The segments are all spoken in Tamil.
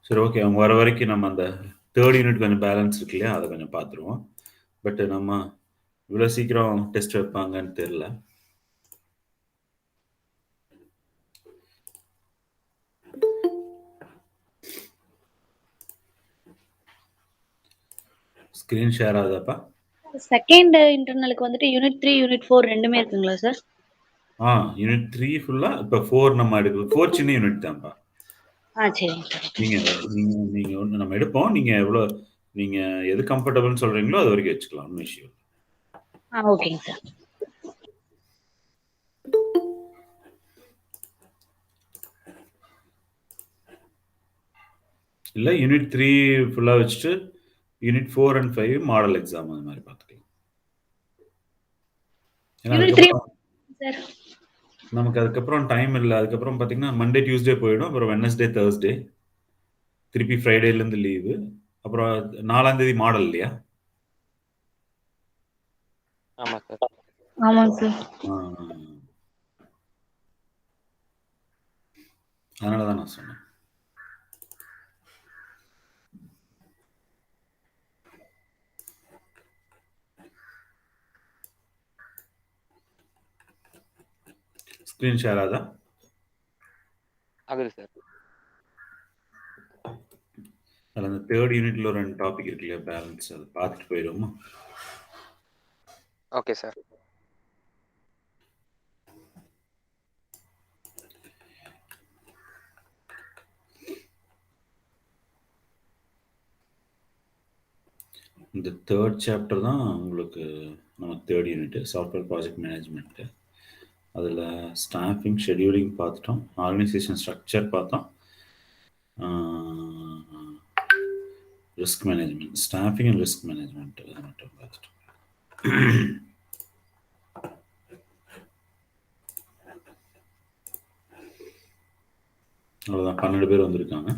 சரி, ஓகே. அவங்க வர வரைக்கும் நம்ம அந்த 3 யூனிட் கொஞ்சம் பேலன்ஸ் இருக்கு இல்லையா? அத கொஞ்சம் பார்த்துருவோம். பட் நம்ம இவ்வளோ சீக்கிரம் டெஸ்ட் வைப்பாங்கன்னு தெரியல. ஸ்க்ரீன் ஷேர் ஆகுதாப்பா? செகண்ட் இன்டர்னலுக்கு வந்துட்டு யூனிட் 3, யூனிட் 4 ரெண்டுமே இருக்குங்களா சார்? யூனிட் 3 ஃபுல்லா இப்ப 4 நம்ம எடுக்கணும். 4 சின்ன யூனிட் தான்ப்பா. சரிங்க சார். நீங்க நீங்க நீங்க ஒண்ணு நம்ம எடுப்போம். நீங்க எது கம்ஃபர்டபுள்னு சொல்றீங்களோ அது வரைக்கும் வச்சுக்கலாம். ஒண்ணும் இஷ்யூ இல்ல. ஓகேங்க சார். இல்ல யூனிட் 3 ஃபுல்லா வச்சுட்டு யூனிட் 4 அண்ட் 5 மாடல் எக்ஸாம் அந்த மாதிரி பார்த்துக்கலாம். ஏன்னா யூனிட் 3 அதுக்கப்புறம் சார். நமக்கு அதுக்கப்புறம் டைம் இல்ல. அதுக்கப்புறம் பார்த்தீங்கன்னா மண்டே, டியூஸ்டே போயிடும். அப்புறம் வெட்னஸ்டே, தர்ஸ்டே திருப்பி ஃப்ரைடேலேருந்து லீவு. அப்புறம் 4ஆம் தேதி மாடல் இல்லையா? ஆமா சார். ஆமாங்க சார். அதனால தான் நான் சொன்னேன். ஸ்க்ரீன் ஷேர் ஆகுதா? ஆகுது சார். அதில் அந்த 3rd யூனிட்ல ஒரு 2 டாபிக் இருக்கு இல்லையா? பேலன்ஸ் அதை பார்த்துட்டு போயிடுவோமா? Okay sir. இந்த 3rd சாப்டர் தான் உங்களுக்கு நம்ம 3rd unit software project management. அதில் ஸ்டாஃபிங், ஷெடியூலிங் பார்த்துட்டோம். ஆர்கனைசேஷன் ஸ்ட்ரக்சர் பார்த்தோம். Risk management, staffing and risk management அதை மட்டும் பார்த்துட்டோம். அவ்வளோதான், 12 பேர் வந்திருக்காங்க.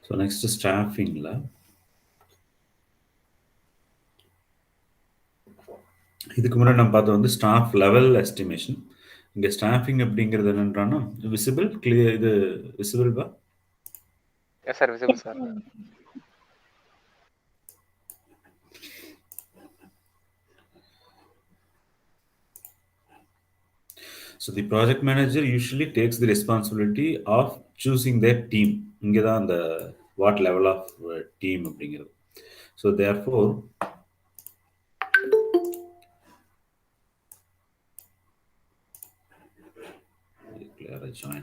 ஸோ நெக்ஸ்ட் ஸ்டாஃபிங்கில் இதுக்கு முன்னாடி நம்ம பார்த்தது வந்து ஸ்டாஃப் லெவல் எஸ்டிமேஷன். இங்கே ஸ்டாஃபிங் அப்படிங்கிறது என்னன்றான்னா விசிபிள், கிளியர், இது விசிபிள் பா? Yes sir, visible sir. So the project manager usually takes the responsibility of choosing their team. இங்கே தான் அந்த what level of team அப்படிங்கிறது. So therefore join.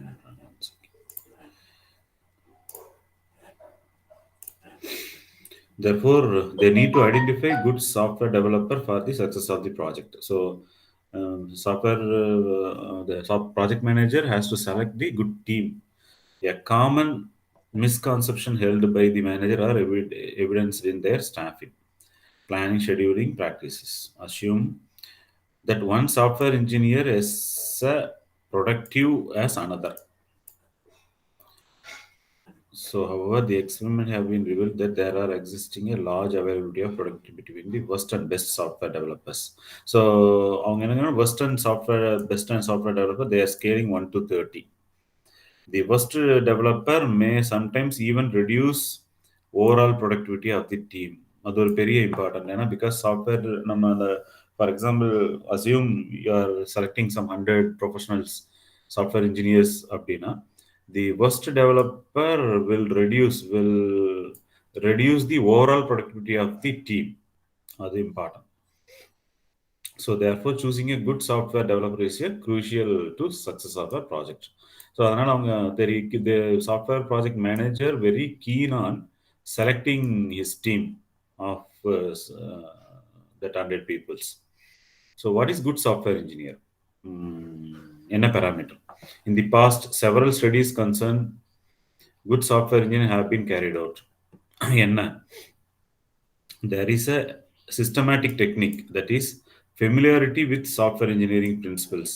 Therefore, they need to identify good software developer for the success of the project. So, project manager has to select the good team. A common misconception held by the manager are evidenced in their staffing, planning, scheduling practices. Assume that one software engineer is productive as another. So, however, the experiment have been revealed that there are existing a large availability of productivity between the worst and best software developers. So, worst and best and software developer, they are scaling 1 to 30. The worst developer may sometimes even reduce overall productivity of the team. அது ஒரு பெரிய இம்பார்ட்டன்ட். ஏன்னா பிகாஸ் சாஃப்ட்வேர் நம்ம அந்த for example assume you are selecting some 100 professionals software engineers அப்படின்னா the worst developer will reduce the overall productivity of the team. அது important. So therefore, choosing a good software developer is a crucial to success of a project. So அதனால அவங்க the software project manager very keen on selecting his team of that 100 peoples. So what is good software engineer? என்ன parameter? In the past, several studies concern good software engineer have been carried out. என்ன there is a systematic technique that is familiarity with software engineering principles.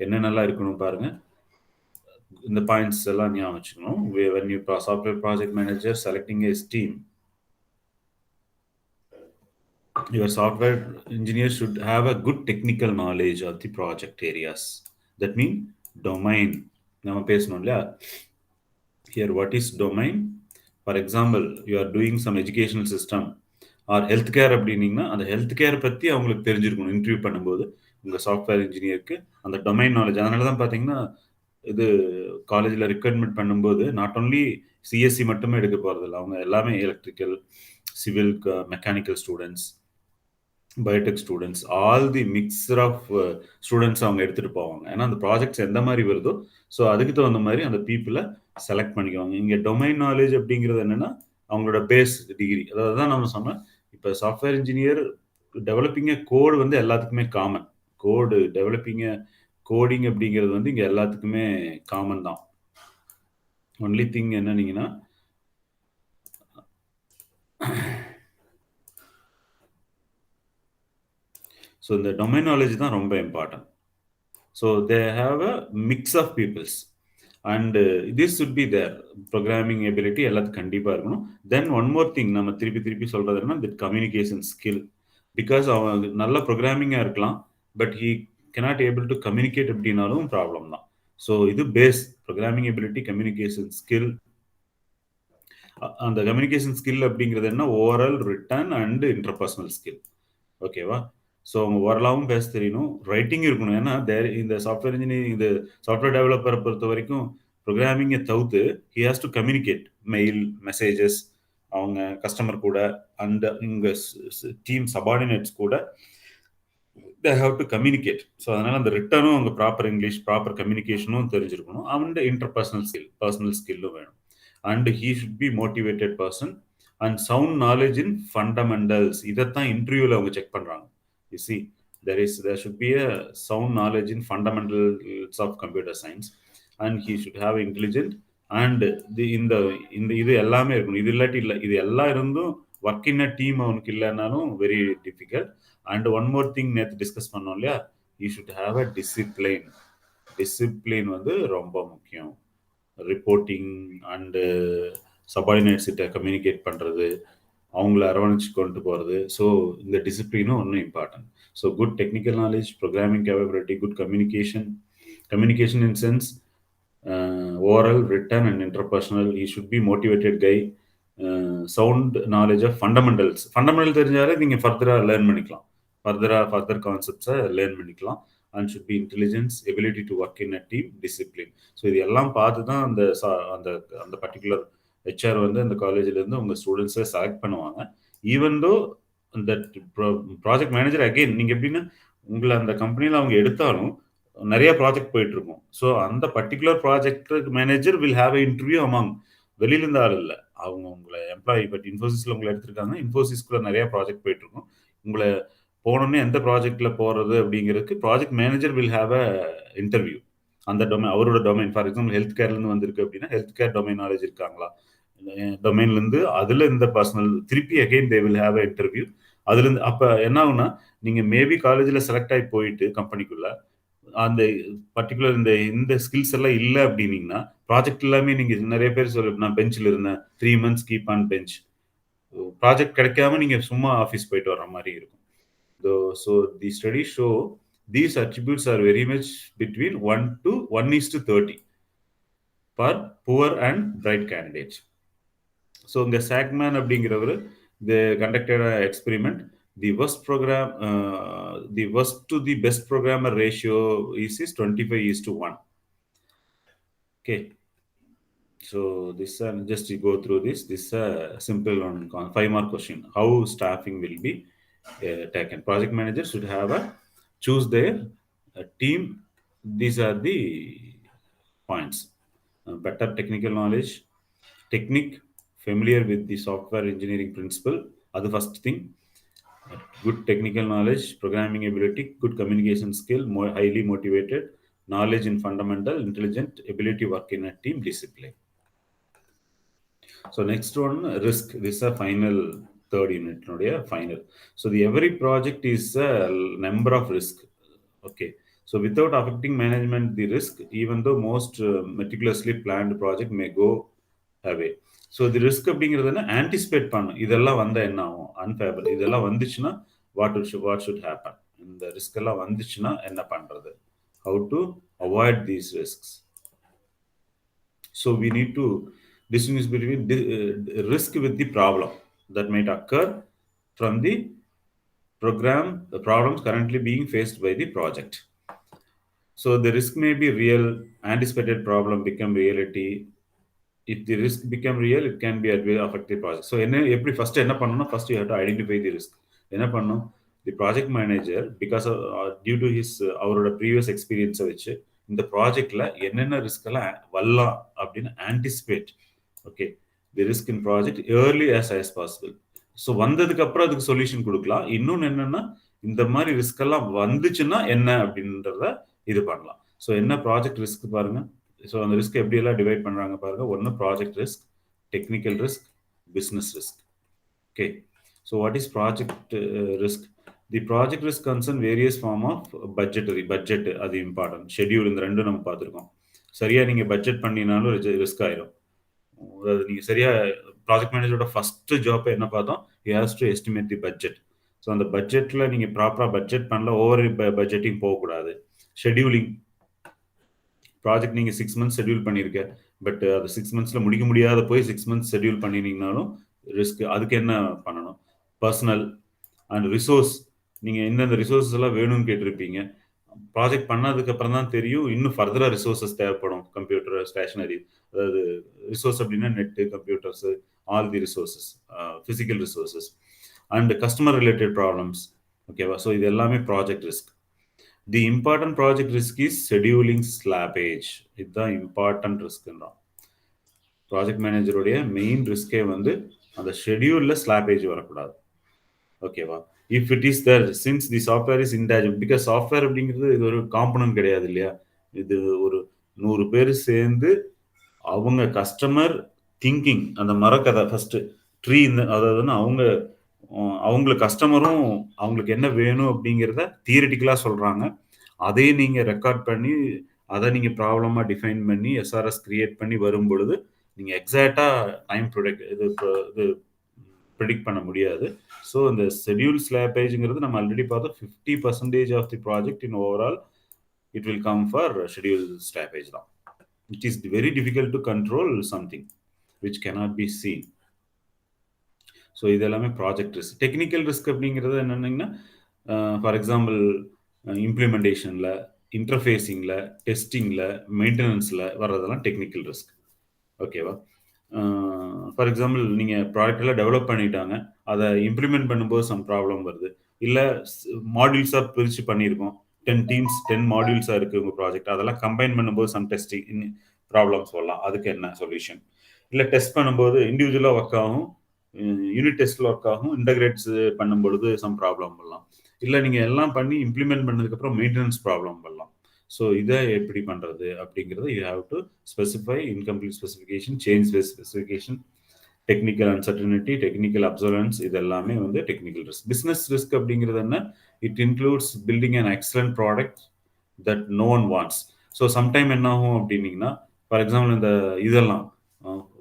என்னென்னலாம் இருக்கணும் பாருங்க, இந்த பாயிண்ட்ஸ் எல்லாம் ஞாபகம் வச்சுக்கணும். When you software project manager selecting a team, your software engineer should have a good technical knowledge of the project areas. That means domain. நம்ம பேசணும் இல்லையா? Here, what is domain? For example, you are doing some educational system or healthcare அப்படின்னீங்கன்னா அந்த ஹெல்த் கேர் பற்றி அவங்களுக்கு தெரிஞ்சிருக்கணும். இன்டர்வியூ பண்ணும்போது உங்கள் சாஃப்ட்வேர் இன்ஜினியருக்கு அந்த டொமைன் நாலேஜ். அதனால தான் பார்த்தீங்கன்னா இது காலேஜில் ரெக்ரூட்மெண்ட் பண்ணும்போது நாட் ஓன்லி சிஎஸ்சி மட்டுமே எடுக்க போகிறதில்ல, அவங்க எல்லாமே electrical, civil, mechanical students, biotech students, all the mixture of students அவங்க எடுத்துகிட்டு போவாங்க. ஏன்னா அந்த ப்ராஜெக்ட்ஸ் எந்த மாதிரி வருதோ ஸோ அதுக்கு தகுந்த மாதிரி அந்த பீப்புளை செலக்ட் பண்ணிக்குவாங்க. இங்கே டொமைன் நாலேஜ் அப்படிங்கிறது என்னென்னா அவங்களோட பேஸ் டிகிரி. அதாவது தான் நம்ம சொன்னோம், இப்போ சாஃப்ட்வேர் இன்ஜினியர் டெவலப்பிங்க கோடு வந்து எல்லாத்துக்குமே காமன். கோடு டெவலப்பிங்க கோடிங் அப்படிங்கிறது வந்து இங்கே எல்லாத்துக்குமே காமன் தான். ஒன்லி திங் என்னன்னீங்கன்னா ஸோ இந்த டொமைன் நாலேஜ் தான் ரொம்ப important. So they have a mix of peoples and this should be there. Programming ability எல்லாத்துக்கும் கண்டிப்பாக இருக்கணும். தென் ஒன் மோர் திங் நம்ம திருப்பி சொல்கிறது என்ன, தி கம்யூனிகேஷன் ஸ்கில். பிகாஸ் அவன் நல்ல ப்ரோக்ராமிங்காக இருக்கலாம், but he cannot able to communicate அப்படின்னாலும் ப்ராப்ளம் தான். ஸோ இது base programming ability, communication skill. அந்த கம்யூனிகேஷன் ஸ்கில் அப்படிங்கிறது என்ன, oral, written and interpersonal skill. ஓகேவா? ஸோ அவங்க ஓரலாகவும் பேச தெரியணும், ரைட்டிங் இருக்கணும். ஏன்னா இந்த சாஃப்ட்வேர் இன்ஜினியரிங், இந்த சாஃப்ட்வேர் டெவலப்பரை பொறுத்த வரைக்கும் ப்ரோக்ராமிங்கை தவிர்த்து he has to communicate mail, messages, அவங்க கஸ்டமர் கூட, அந்த இங்கே டீம் சபார்டினேட்ஸ் கூட they have to communicate. So அதனால் அந்த ரிட்டனும் அவங்க ப்ராப்பர் இங்கிலீஷ், ப்ராப்பர் கம்யூனிகேஷனும் தெரிஞ்சிருக்கணும். அண்ட் இன்டர்பர்சனல் ஸ்கில், பர்சனல் ஸ்கில்லும் வேணும். And he should be motivated person and sound knowledge in fundamentals. இதைத்தான் இன்டர்வியூவில் அவங்க செக் பண்ணுறாங்க. You see, there should be a sound knowledge in fundamentals of computer science, and he should have intelligent and இந்த இது எல்லாமே இருக்கணும். இது இல்லாட்டி இல்லை, இது எல்லாம் இருந்தும் ஒர்க் இன் அ டீம் அவனுக்கு இல்லைனாலும் very difficult. And one more thing நேற்று டிஸ்கஸ் பண்ணோம் இல்லையா, you should have a discipline. Discipline வந்து ரொம்ப முக்கியம். ரிப்போர்ட்டிங் அண்டு சபார்டினேட்ஸ் கிட்ட கம்யூனிகேட் பண்ணுறது, அவங்கள அரவணைச்சு கொண்டு போகிறது. ஸோ இந்த டிசிப்ளினும் ஒன்றும் important. So good technical knowledge, programming capability, good communication in sense oral, written and interpersonal. He should be motivated guy. Sound knowledge of fundamentals. Fundamental தெரிஞ்சாலே நீங்கள் ஃபர்தராக லேர்ன் பண்ணிக்கலாம், ஃபர்தர் கான்செப்ட்ஸை லேர்ன் பண்ணிக்கலாம். And should B intelligence, ability to work in a team, discipline. So இது எல்லாம் பார்த்து தான் அந்த பர்டிகுலர் ஹெச்ஆர் வந்து அந்த காலேஜ்லேருந்து உங்கள் ஸ்டூடெண்ட்ஸை செலக்ட் பண்ணுவாங்க. ஈவன் தோ அந்த ப்ராஜெக்ட் மேனேஜர் அகெயின் நீங்கள் எப்படின்னா உங்களை அந்த கம்பெனியில் அவங்க எடுத்தாலும் நிறைய ப்ராஜெக்ட் போயிட்டு இருக்கும். ஸோ அந்த particular project manager will have a interview among. வெளியிலேருந்து ஆள் இல்லை, அவங்க உங்களை எம்ப்ளாயி. பட் இன்ஃபோசிஸில் உங்களை எடுத்திருக்காங்க, இன்ஃபோசிஸ்குள்ள நிறைய ப்ராஜெக்ட் போயிட்டு இருக்கும். உங்களை போனோடனே எந்த ப்ராஜெக்ட்ல போகிறது அப்படிங்கிறதுக்கு project manager will have a interview. அந்த டொமைன், அவரோட டொமைன். ஃபார் எக்ஸாம்பிள் ஹெல்த் கேர்லேருந்து வந்திருக்கு அப்படின்னா ஹெல்த் கேர் டொமைன் நாலேஜ் இருக்காங்களா டொமைன்லேருந்து, அதில் இந்த பர்சனல் திருப்பி again they will have a interview. அதுலேருந்து அப்போ என்ன ஆகுனா, நீங்கள் மேபி காலேஜில் செலக்ட் ஆகி போயிட்டு கம்பெனிக்குள்ள அந்த பர்டிகுலர் இந்த ஸ்கில்ஸ் எல்லாம் இல்லை அப்படின்னீங்கன்னா ப்ராஜெக்ட் எல்லாமே நீங்கள் நிறைய பேர் சொல்ல, நான் பெஞ்சில் இருந்தேன் 3 months keep on bench, project கிடைக்காம நீங்கள் சும்மா ஆஃபீஸ் போயிட்டு வர்ற மாதிரி இருக்கும். So the studies show these attributes are very much between 1:1:30 for poor and bright candidates. So இந்த சாக்மேன் அப்படிங்கிறவர் they conducted an experiment. The worst to the best programmer ratio is 25:1. Okay. So this just to go through this simple one, 5 mark question. How staffing will be taken? Project manager should have a choose their team. These are the points. Better technical knowledge, technique, familiar with the software engineering principle, அது first thing. Good technical knowledge, programming ability, good communication skill, more highly motivated, knowledge in fundamental, intelligent, ability to work in a team, discipline. So next one, risk. This is a final third unit, final. So the every project is a number of risk. Okay. So without affecting management the risk, even though most meticulously planned project may go away. So இது ரிஸ்க் அப்படிங்கிறது என்ன, ஆன்டிசிபேட் பண்ணும். இதெல்லாம் வந்தால் என்ன ஆகும், அன்ஃபேவரபிள். இதெல்லாம் வந்துச்சுன்னா வாட் ஷுட் ஹேப்பன், இந்த ரிஸ்க் எல்லாம் வந்துச்சுன்னா என்ன பண்ணுறது, how to avoid these risks. So we need to distinguish between risk with the problem that might occur from the program, the problems currently being faced by the project. So the risk may be real, anticipated problem become reality. If the risk become real, it can be affect the project. So எப்படி first என்ன பண்ணணும், first you have to identify the risk. என்ன பண்ணணும், the project manager, because of, due to his அவரோட previous experience வச்சு இந்த ப்ராஜெக்ட்ல என்னென்ன ரிஸ்க் எல்லாம் வரலாம் அப்படின்னு anticipate. Okay, the risk in project early as possible. So வந்ததுக்கு அப்புறம் அதுக்கு சொல்யூஷன் கொடுக்கலாம். இன்னொன்று என்னன்னா, இந்த மாதிரி ரிஸ்க் எல்லாம் வந்துச்சுன்னா என்ன அப்படின்றத இது பண்ணலாம். ஸோ என்ன ப்ராஜெக்ட் ரிஸ்க் பாருங்க. ஸோ அந்த ரிஸ்க் எப்படி எல்லாம் டிவைட் பண்றாங்க பாருங்க. ஒன்று project risk, technical risk, business risk. Okay, so what is project risk? The project risk concern various form of budget, அது இம்பார்ட்டன்ட். ஷெட்யூல், இந்த ரெண்டும் நம்ம பார்த்துருக்கோம். சரியா நீங்க பட்ஜெட் பண்ணினாலும் ரிஸ்க் ஆயிரும். அதாவது நீங்கள் சரியாக ப்ராஜெக்ட் மேனேஜரோட ஃபஸ்ட்டு ஜாப் என்ன பார்த்தோம், he has to estimate the budget. So அந்த பட்ஜெட்டில் நீங்கள் ப்ராப்பராக பட்ஜெட் பண்ணல, ஓவர் பட்ஜெட்டிங் போகக்கூடாது. ஷெட்யூலிங், ப்ராஜெக்ட் நீங்கள் 6 months ஷெட்யூல் பண்ணியிருக்க, பட் அது 6 months முடிக்க முடியாத போய் 6 months ஷெட்யூல் பண்ணினீங்கனாலும் ரிஸ்க். அதுக்கு என்ன பண்ணணும், பர்சனல் அண்ட் ரிசோர்ஸ். நீங்கள் எந்தெந்த ரிசோர்ஸஸ் எல்லாம் வேணும்னு கேட்டிருப்பீங்க. ப்ராஜெக்ட் பண்ணதுக்கு அப்புறம் தான் தெரியும் இன்னும் ஃபர்தரா ரிசோர்ஸஸ் தேவைப்படும். கம்ப்யூட்டர், ஸ்டேஷனரி, அதாவது ரிசோர்ஸ் அப்படின்னா net, computers, all the resources, physical resources and customer related problems. ஓகேவா? ஸோ இது எல்லாமே project risk. The important project risk is scheduling slippage. இதுதான் இம்பார்ட்டன்ட் ரிஸ்க்ன்றான். ப்ராஜெக்ட் மேனேஜருடைய மெயின் ரிஸ்கே வந்து அந்த ஷெட்யூலில் ஸ்லாப்பேஜ் வரக்கூடாது. ஓகேவா? if it is there, since the software is intangible, because software அப்படிங்கிறது இது ஒரு காம்பனன்ட் கிடையாது இல்லையா, இது ஒரு 100 பேர் சேர்ந்து அவங்க கஸ்டமர் திங்கிங், அந்த மரக்கதை ஃபர்ஸ்ட் ட்ரீ, இந்த அதாவது அவங்களுக்கு கஸ்டமரும் அவங்களுக்கு என்ன வேணும் அப்படிங்கிறத தியரிட்டிக்கலா சொல்றாங்க. அதை நீங்க ரெக்கார்ட் பண்ணி அதை நீங்க ப்ராப்ளமா டிஃபைன் பண்ணி எஸ்ஆர்எஸ் கிரியேட் பண்ணி வரும் பொழுது நீங்க எக்ஸாக்டா டைம் இது ப்ரெடிக்ட் பண்ண முடியாது. ஸோ இந்த ஷெட்யூல் ஸ்லாப்பேஜ்ங்கிறது நம்ம ஆல்ரெடி பார்த்தோம். 50% of the project in overall it will come for schedule slippage தான். It is very difficult to control something which cannot be seen. So இது எல்லாமே ப்ராஜெக்ட் ரிஸ்க். டெக்னிக்கல் ரிஸ்க் அப்படிங்கிறது என்னென்னா, ஃபார் எக்ஸாம்பிள் இம்ப்ளிமெண்டேஷனில், இன்டர்ஃபேஸிங்கில், டெஸ்டிங்கில், மெயின்டெனன்ஸில் வர்றதெல்லாம் டெக்னிக்கல் ரிஸ்க். ஓகேவா? ஃபார் எக்ஸாம்பிள் நீங்கள் ப்ராடக்டெல்லாம் டெவலப் பண்ணிட்டாங்க, அதை இம்ப்ளிமெண்ட் பண்ணும்போது சம் ப்ராப்ளம் வருது. இல்லை மாடியூல்ஸாக பிரித்து பண்ணியிருக்கோம், 10 teams 10 மாடியூல்ஸாக இருக்குது உங்கள் ப்ராஜெக்ட், அதெல்லாம் கம்பைன் பண்ணும்போது சம் டெஸ்டிங் ப்ராப்ளம்ஸ் வரலாம். அதுக்கு என்ன சொல்யூஷன்? இல்லை டெஸ்ட் பண்ணும்போது இண்டிவிஜுவலாக ஒர்க் ஆகும், யூனிட் டெஸ்ட்டில் ஒர்க் ஆகும், இன்டகிரேட்ஸ் பண்ணும்பொழுது சம் ப்ராப்ளம் வரலாம். இல்லை நீங்கள் எல்லாம் பண்ணி இம்ப்ளிமெண்ட் பண்ணதுக்கப்புறம் மெயின்டெனன்ஸ் ப்ராப்ளம் வரலாம். ஸோ இதை எப்படி பண்ணுறது அப்படிங்கிறது you have to specify incomplete specification, change specification, technical uncertainty, technical observance, இது எல்லாமே வந்து டெக்னிக்கல் ரிஸ்க். பிஸ்னஸ் ரிஸ்க் அப்படிங்கிறது என்ன? It includes building an excellent product that no one wants. So sometime என்ன ஆகும் அப்படின்னீங்கன்னா, ஃபார் எக்ஸாம்பிள் இந்த இதெல்லாம்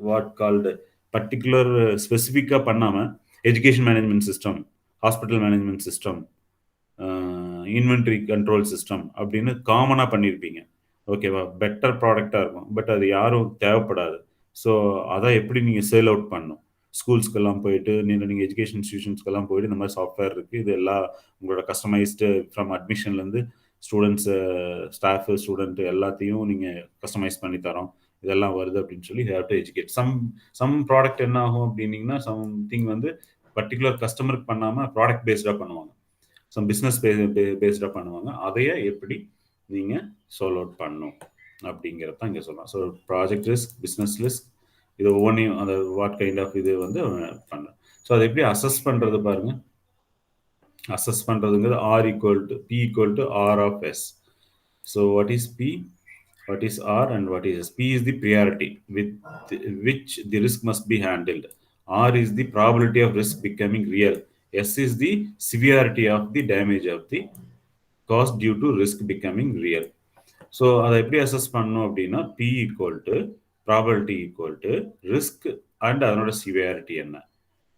வாட் கால்டு பர்டிகுலர் ஸ்பெசிஃபிக்காக பண்ணாமல் education management system, hospital management system, inventory control system அப்படின்னு காமனாக பண்ணியிருப்பீங்க. ஓகேவா? பெட்டர் ப்ராடக்டாக இருக்கும், பட் அது யாரும் தேவைப்படாது. ஸோ அதான் எப்படி நீங்கள் சேல் அவுட் பண்ணணும். ஸ்கூல்ஸ்க்கெல்லாம் போயிட்டு நீங்கள் எஜுகேஷன் இன்ஸ்டியூஷன்ஸ்க்கெல்லாம் போயிட்டு இந்த மாதிரி சாஃப்ட்வேர் இருக்குது, இது எல்லாம் உங்களோட கஸ்டமைஸ்டு ஃப்ரம் அட்மிஷன்லேருந்து ஸ்டூடெண்ட்ஸு, ஸ்டாஃபு, ஸ்டூடெண்ட்டு எல்லாத்தையும் நீங்கள் கஸ்டமைஸ் பண்ணி தரோம், இதெல்லாம் வருது அப்படின்னு சொல்லி have to educate. Some product என்ன ஆகும் அப்படின்னீங்கன்னா, சம்திங் வந்து பர்டிகுலர் கஸ்டமருக்கு பண்ணாமல் ப்ராடக்ட் பேஸ்டாக பண்ணுவாங்க. சம் பிஸ்னஸ் பேஸ்டாக பண்ணுவாங்க. அதையே எப்படி நீங்கள் சால்வ் அவுட் பண்ணணும் அப்படிங்கிறது தான் இங்கே சொல்லலாம். So project risk, business risk, இது ஒவ்வொன்றையும் அந்த வாட் கைண்ட் ஆஃப் இது வந்து பண்ணணும். ஸோ அதை எப்படி அசஸ் பண்ணுறது பாருங்கள். அசஸ் பண்ணுறதுங்கிறது R equal to P equal to R of S. So what is P, what is R, and what is S? P is the priority with which the risk must be handled. R is the probability of risk becoming real. S is the severity of the damage of the cost due to risk becoming real. So அதை எப்படி அசஸ் பண்ணணும் அப்படின்னா P equal to probability equal to risk and அதனோட சிவியாரிட்டி என்ன,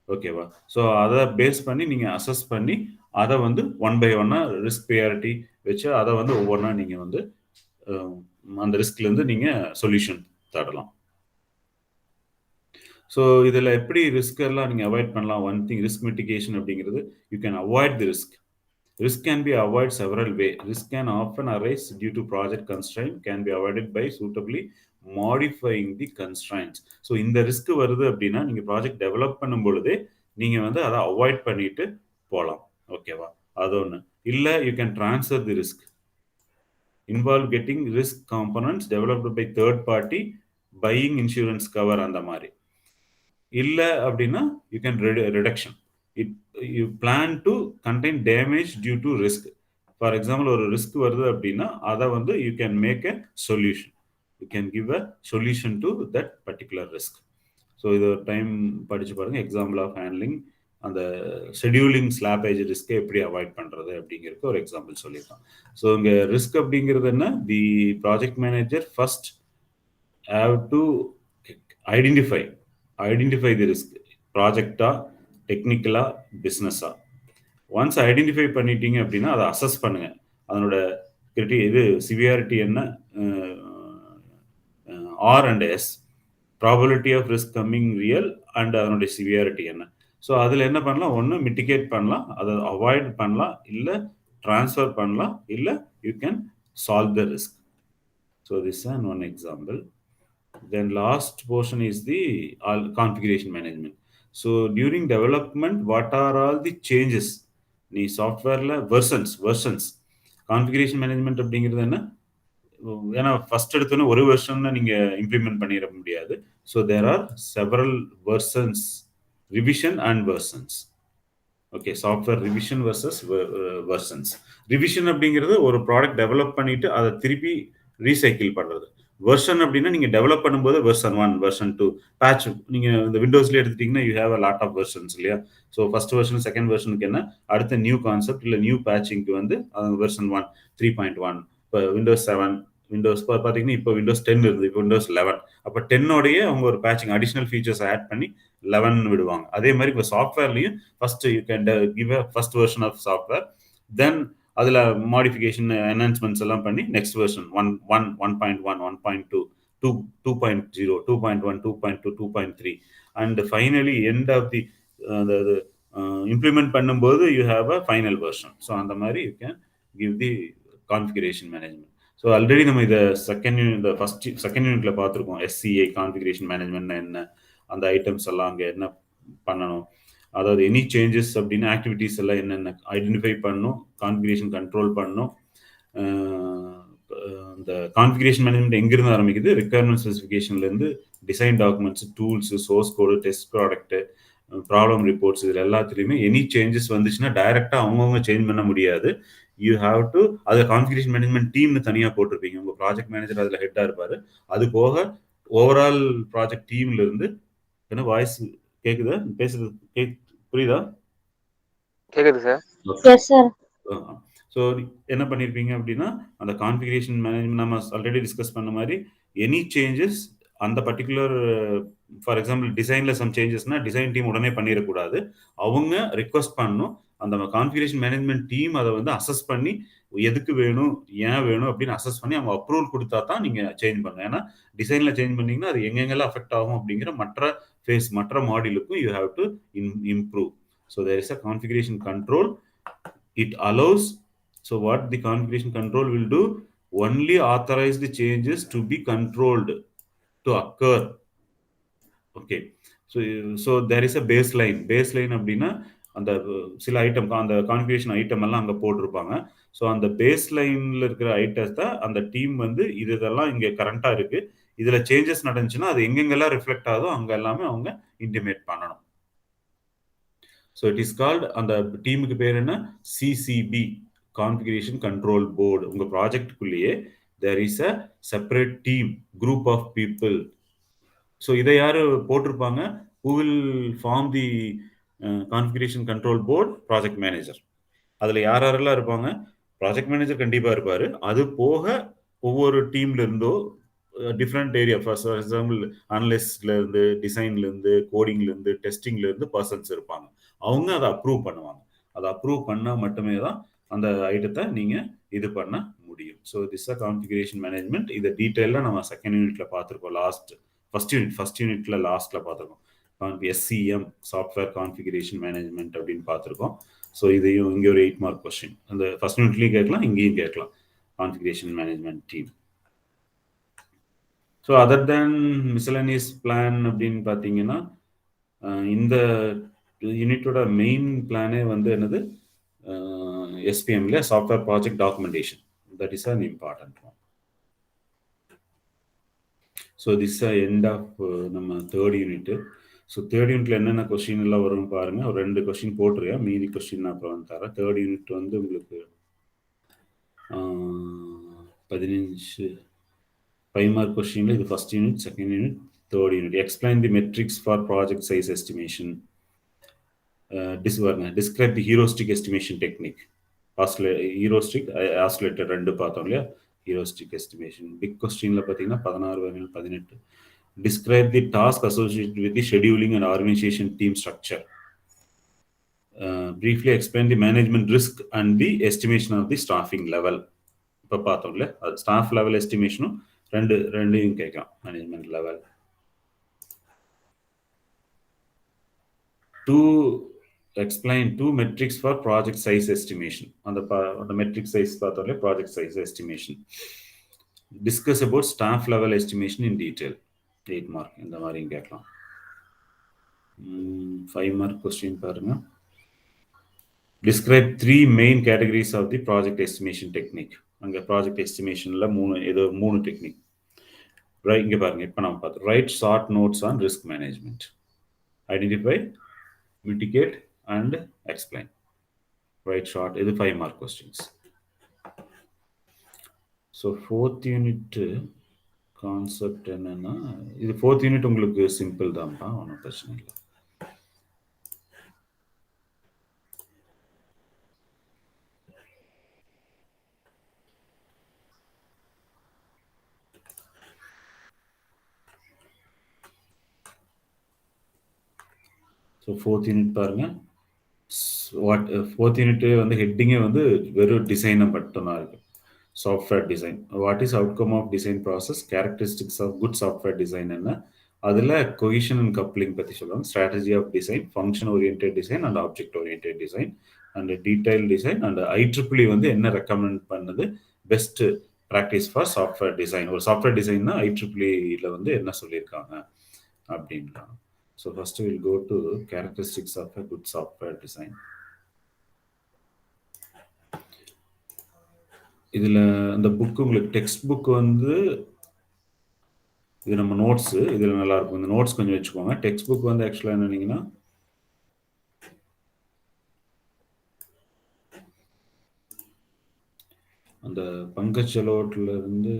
ஓகேவா? ஸோ அதை பேஸ் பண்ணி நீங்கள் அசஸ் பண்ணி அதை வந்து 1 by 1 ரிஸ்க் ப்ரியாரிட்டி வச்சு அதை வந்து ஒவ்வொன்றா நீங்கள் வந்து அந்த ரிஸ்க்லேருந்து நீங்கள் சொல்யூஷன் தரலாம். ஸோ இதில் எப்படி ரிஸ்க் எல்லாம் நீங்கள் அவாய்ட் பண்ணலாம்? ஒன் திங், ரிஸ்க் மிட்டிகேஷன் அப்படிங்கிறது, you can avoid the risk. Risk can be avoided several ways. Risk can often arise due to project constraint, can be avoided by suitably modifying the constraints. So இந்த ரிஸ்க் வருது அப்படின்னா நீங்கள் ப்ராஜெக்ட் டெவலப் பண்ணும் பொழுதே நீங்கள் வந்து அதை அவாய்ட் பண்ணிட்டு போகலாம், ஓகேவா? அது ஒன்று. இல்லை you can transfer the risk, involve getting risk components developed by third party, buying insurance cover அந்த மாதிரி. இல்லை அப்படின்னா you can reduction, you plan to contain damage due to risk. For example, ஒரு ரிஸ்க் வருது அப்படின்னா அதை வந்து you can make a solution, you can give a solution to that particular risk. So இது டைம் படிச்சு பாருங்க. எக்ஸாம்பிள் ஆஃப் ஹேண்ட்லிங் அந்த ஷெடியூலிங் ஸ்லாப்பேஜ் ரிஸ்க்கை எப்படி அவாய்ட் பண்ணுறது அப்படிங்கிறதுக்கு ஒரு எக்ஸாம்பிள் சொல்லியிருக்கான். ஸோ இங்கே ரிஸ்க் அப்படிங்கிறது என்ன? The project manager first have to identify the risk, ப்ராஜெக்டா, டெக்னிக்கலா, பிஸ்னஸா. ஒன்ஸ் ஐடென்டிஃபை பண்ணிட்டீங்க அப்படின்னா அதை அசஸ் பண்ணுங்க. அதனோட இது சிவியாரிட்டி என்ன, R and S, probability of risk coming real, and அதனுடைய சிவியாரிட்டி என்ன. ஸோ அதில் என்ன பண்ணலாம்? ஒன்று மிட்டிகேட் பண்ணலாம், அதை அவாய்ட் பண்ணலாம், இல்லை ட்ரான்ஸ்ஃபர் பண்ணலாம், இல்லை you can solve the risk. So this and one example. Then last portion is the configuration management. So during development, what are all the changes? நீ சாஃப்ட்வேர்ல வெர்ஷன்ஸ் கான்ஃபிகரேஷன் மேனேஜ்மெண்ட் அப்படிங்கிறது என்ன? ஏன்னா ஃபர்ஸ்ட் எடுத்தோன்னே ஒரு வெர்ஷன் நீங்க இம்ப்ளிமெண்ட் பண்ணிட முடியாது. So there are several versions, revision and versions. Okay, software revision versus versions. Revision அப்படிங்கிறது ஒரு ப்ராடக்ட் டெவலப் பண்ணிட்டு அதை திருப்பி ரீசைக்கிள் பண்றது. வெர்ஷன் அப்படின்னா நீங்க டெவலப் பண்ணும்போது வெர்ஷன் 1, வெர்ஷன் 2, பேட்ச். நீங்க இந்த விண்டோஸ்ல எடுத்துட்டீங்கன்னா you have a lot of versions இல்லையா? ஸோ ஃபர்ஸ்ட் வெர்ஷன், செகண்ட் வெர்ஷனுக்கு என்ன, அடுத்த நியூ கான்செப்ட் இல்லை நியூ பேட்சிங்க்கு வந்து வெர்ஷன் 1, 3.1. இப்போ விண்டோஸ் 7, விண்டோஸ் பார்த்தீங்கன்னா இப்போ விண்டோஸ் 10 இருக்குது, இப்போ விண்டோஸ் 11. அப்போ 10ஓடையே அவங்க ஒரு பேட்சிங் அடிஷனல் ஃபீச்சர்ஸ் ஆட் பண்ணி 11 விடுவாங்க. அதே மாதிரி இப்போ சாஃப்ட்வேர்லையும் first you can give a first version of software, then அதில் மாடிஃபிகேஷன் என்ஹான்ஸ்மெண்ட்ஸ் எல்லாம் பண்ணி next version 1.1, 1.2, 2.0, 2.1, 2.2, 2.3, and finally end of the implement பண்ணும்போது you have a final version. So அந்த மாதிரி you can give the configuration management. So already நம்ம இதை செகண்ட் யூனிட்ல பார்த்துருக்கோம். SCA கான்ஃபிகரேஷன் மேனேஜ்மெண்ட் என்ன, அந்த ஐட்டம்ஸ் எல்லாம் அங்கே என்ன பண்ணணும், அதாவது எனி சேஞ்சஸ் அப்படின்னா ஆக்டிவிட்டிஸ் எல்லாம் என்னென்ன ஐடென்டிஃபை பண்ணணும், கான்ஃபிகரேஷன் கண்ட்ரோல் பண்ணணும். இந்த கான்ஃபிகரேஷன் மேனேஜ்மெண்ட் எங்கிருந்து ஆரம்பிக்குது? ரிக்வயர்மெண்ட் ஸ்பெசிஃபிகேஷன்லேருந்து design documents, tools, source code, test product, problem reports, இதில் எல்லாத்துலேயுமே எனி சேஞ்சஸ் வந்துச்சுன்னா டைரெக்டாக அவங்கவுங்க சேஞ்ச் பண்ண முடியாது. யூ ஹாவ் டு, அதை கான்ஃபிகரேஷன் மேனேஜ்மெண்ட் டீம்னு தனியாக போட்டிருப்பீங்க. உங்கள் ப்ராஜெக்ட் மேனேஜர் அதில் ஹெட்டாக இருப்பார். அது போக ஓவரால் ப்ராஜெக்ட் டீம்ல இருந்து என்ன வாய்ஸ் கேக்குதா? பேசுறது புரியுதா? கேக்குது சார். Yes sir. ஸோ என்ன பண்ணியிருப்பீங்க அப்படின்னா அந்த கான்ஃபிகரேஷன் மேனேஜ்மெண்ட் நம்ம ஆல்ரெடி டிஸ்கஸ் பண்ண மாதிரி எனி சேஞ்சஸ் அந்த பர்டிகுலர், ஃபார் எக்ஸாம்பிள் டிசைனில் சம் சேஞ்சஸ்னா டிசைன் டீம் உடனே பண்ணிடக்கூடாது. அவங்க ரிக்வஸ்ட் பண்ணணும். அந்த கான்ஃபிகரேஷன் மேனேஜ்மெண்ட் டீம் அதை வந்து அசஸ் பண்ணி எதுக்கு வேணும், ஏன் வேணும் அப்படின்னு அசஸ் பண்ணி அவங்க அப்ரூவல் கொடுத்தா தான் நீங்கள் சேஞ்ச் பண்ணணும். ஏன்னா டிசைனில் சேஞ்ச் பண்ணிங்கன்னா அது எங்கெங்கெல்லாம் அஃபெக்ட் ஆகும் அப்படிங்கிற மற்ற மாடியூலுக்கும் you have to improve. So there is a configuration control. It allows, so what the configuration control will do, only authorize the changes to be controlled to occur. Okay, so there is a baseline அப்படின்னா அந்த சில ஐட்டம் அந்த கான்ஃபிகரேஷன் ஐட்டம் எல்லாம் அங்கே போட்டிருப்பாங்க. ஸோ அந்த பேஸ் லைனில் இருக்கிற ஐட்டத்தை அந்த டீம் வந்து இதெல்லாம் இங்கே கரண்ட்டாக இருக்கு, இதில் சேஞ்சஸ் நடந்துச்சுன்னா அது எங்கெங்கெல்லாம் ரிஃப்ளெக்ட் ஆகுதோ அங்கே எல்லாமே அவங்க இன்டிமேட் பண்ணணும். ஸோ இட் இஸ் கால்ட், அந்த டீமுக்கு பேர் என்ன, சிசிபி, கான்ஃபிகரேஷன் கண்ட்ரோல் போர்டு. உங்கள் ப்ராஜெக்டுக்குள்ளேயே there is a separate team, group of people. So இதை யார் போட்டிருப்பாங்க, who will form the configuration control board, project manager. அதில் யார் யாரெல்லாம் இருப்பாங்க, ப்ராஜெக்ட் மேனேஜர் கண்டிப்பாக இருப்பார். அது போக ஒவ்வொரு டீம்ல இருந்தோ டிஃப்ரெண்ட் ஏரியா, ஃபார் எக்ஸாம்பிள் அனலிஸ்ட்லேருந்து, டிசைன்லேருந்து, கோடிங்லேருந்து, டெஸ்டிங்லேருந்து பர்சன்ஸ் இருப்பாங்க. அவங்க அதை அப்ரூவ் பண்ணுவாங்க. அதை அப்ரூவ் பண்ணால் மட்டுமே தான் அந்த ஐட்டத்தை நீங்கள் இது பண்ண முடியும். So this a configuration management. இதை டீட்டெயிலாக நம்ம செகண்ட் யூனிட்ல பார்த்துருக்கோம். ஃபர்ஸ்ட் யூனிட்ல லாஸ்ட்ல பார்த்துருக்கோம். எஸ்சிஎம், சாஃப்ட்வேர் கான்ஃபிகரேஷன் மேனேஜ்மெண்ட் அப்படின்னு பார்த்துருக்கோம். ஸோ இதையும் இங்கே ஒரு 8 மார்க் கொஸ்டின் அந்த ஃபர்ஸ்ட் யூனிட்லையும் கேட்கலாம், இங்கேயும் கேட்கலாம், configuration management team. So other than miscellaneous plan அப்படின்னு பார்த்தீங்கன்னா, இந்த யூனிட்டோட மெயின் பிளானே வந்து என்னது, எஸ்பிஎம்ல software project documentation. That is an important one. So this end of நம்ம தேர்ட் யூனிட்டு. ஸோ தேர்ட் யூனிட்ல என்னென்ன கொஸ்டின் எல்லாம் வரும்னு பாருங்க. ஒரு 2 கொஸ்டின் போட்டுருக்கேன், மீதி கொஸ்டின் நான் அப்புறம் தரேன். தேர்ட் யூனிட் வந்து உங்களுக்கு 15 5 மார்க் கொஸ்டின்ல இது first unit, second unit, third unit. Explain the metrics for project size estimation. Describe the heuristic estimation technique. Heuristic, oscillator 2 பார்த்தோம் இல்லையா, ஹீரோஸ்டிக் எஸ்டிமேஷன். பிக் கொஸ்டின்ல பார்த்தீங்கன்னா 16 18. Describe the task associated with the scheduling and organization team structure. Briefly explain the management risk and the estimation of the staffing level. இப்போ பார்த்தோம்ல, அது ஸ்டாஃப் லெவல் எஸ்டிமேஷனும் ரெண்டையும் கேட்கலாம். Management level. To explain 2 metrics for project size estimation. அந்த metric size பார்த்தோம்ல, project size estimation. Discuss about staff level estimation in detail. 8 mark இந்த மாதிரியும் கேட்கலாம். 5 மார்க் கொஸ்டின் பாருங்க. Describe 3 main categories of the project estimation technique. அங்கே ப்ராஜெக்ட் எஸ்டிமேஷனில் 3 டெக்னிக். இங்கே பாருங்க, இப்போ நம்ம பார்த்தோம். Write short notes on risk management. Identify, mitigate and explain. Write short. இது 5 mark questions. So fourth unit concept என்னன்னா, இது ஃபோர்த் யூனிட் உங்களுக்கு சிம்பிள் தான்ப்பா, ஒன்றும் பிரச்சனை இல்லை. ஸோ ஃபோர்த் யூனிட் பாருங்க. ஃபோர்த் யூனிட் வந்து ஹெட்டிங்கே வந்து வெறும் டிசைனை மட்டும்தான் இருக்கு. Software design. What is outcome of design process, characteristics of good software design என்ன, அதில் கொஹிஷன் அண்ட் கப்ளிங் பற்றி சொல்லுவாங்க. Strategy of design, function orient design and object orient design and detail design and IEEE வந்து என்ன ரெக்கமெண்ட் பண்ணுது, best practice for software design. ஒரு சாஃப்ட்வேர் டிசைன்னா IEEEல வந்து என்ன சொல்லியிருக்காங்க அப்படின்லாம். So first will go to characteristics of a good software design. இதில் அந்த புக்கு உங்களுக்கு டெக்ஸ்ட் புக் வந்து இது நம்ம நோட்ஸு, இதில் நல்லா இருக்கும். இந்த நோட்ஸ் கொஞ்சம் வச்சுக்கோங்க. டெக்ஸ்ட் புக் வந்து ஆக்சுவலாக என்னன்னீங்கன்னா, அந்த பங்கஜ் செலோட்ல இருந்து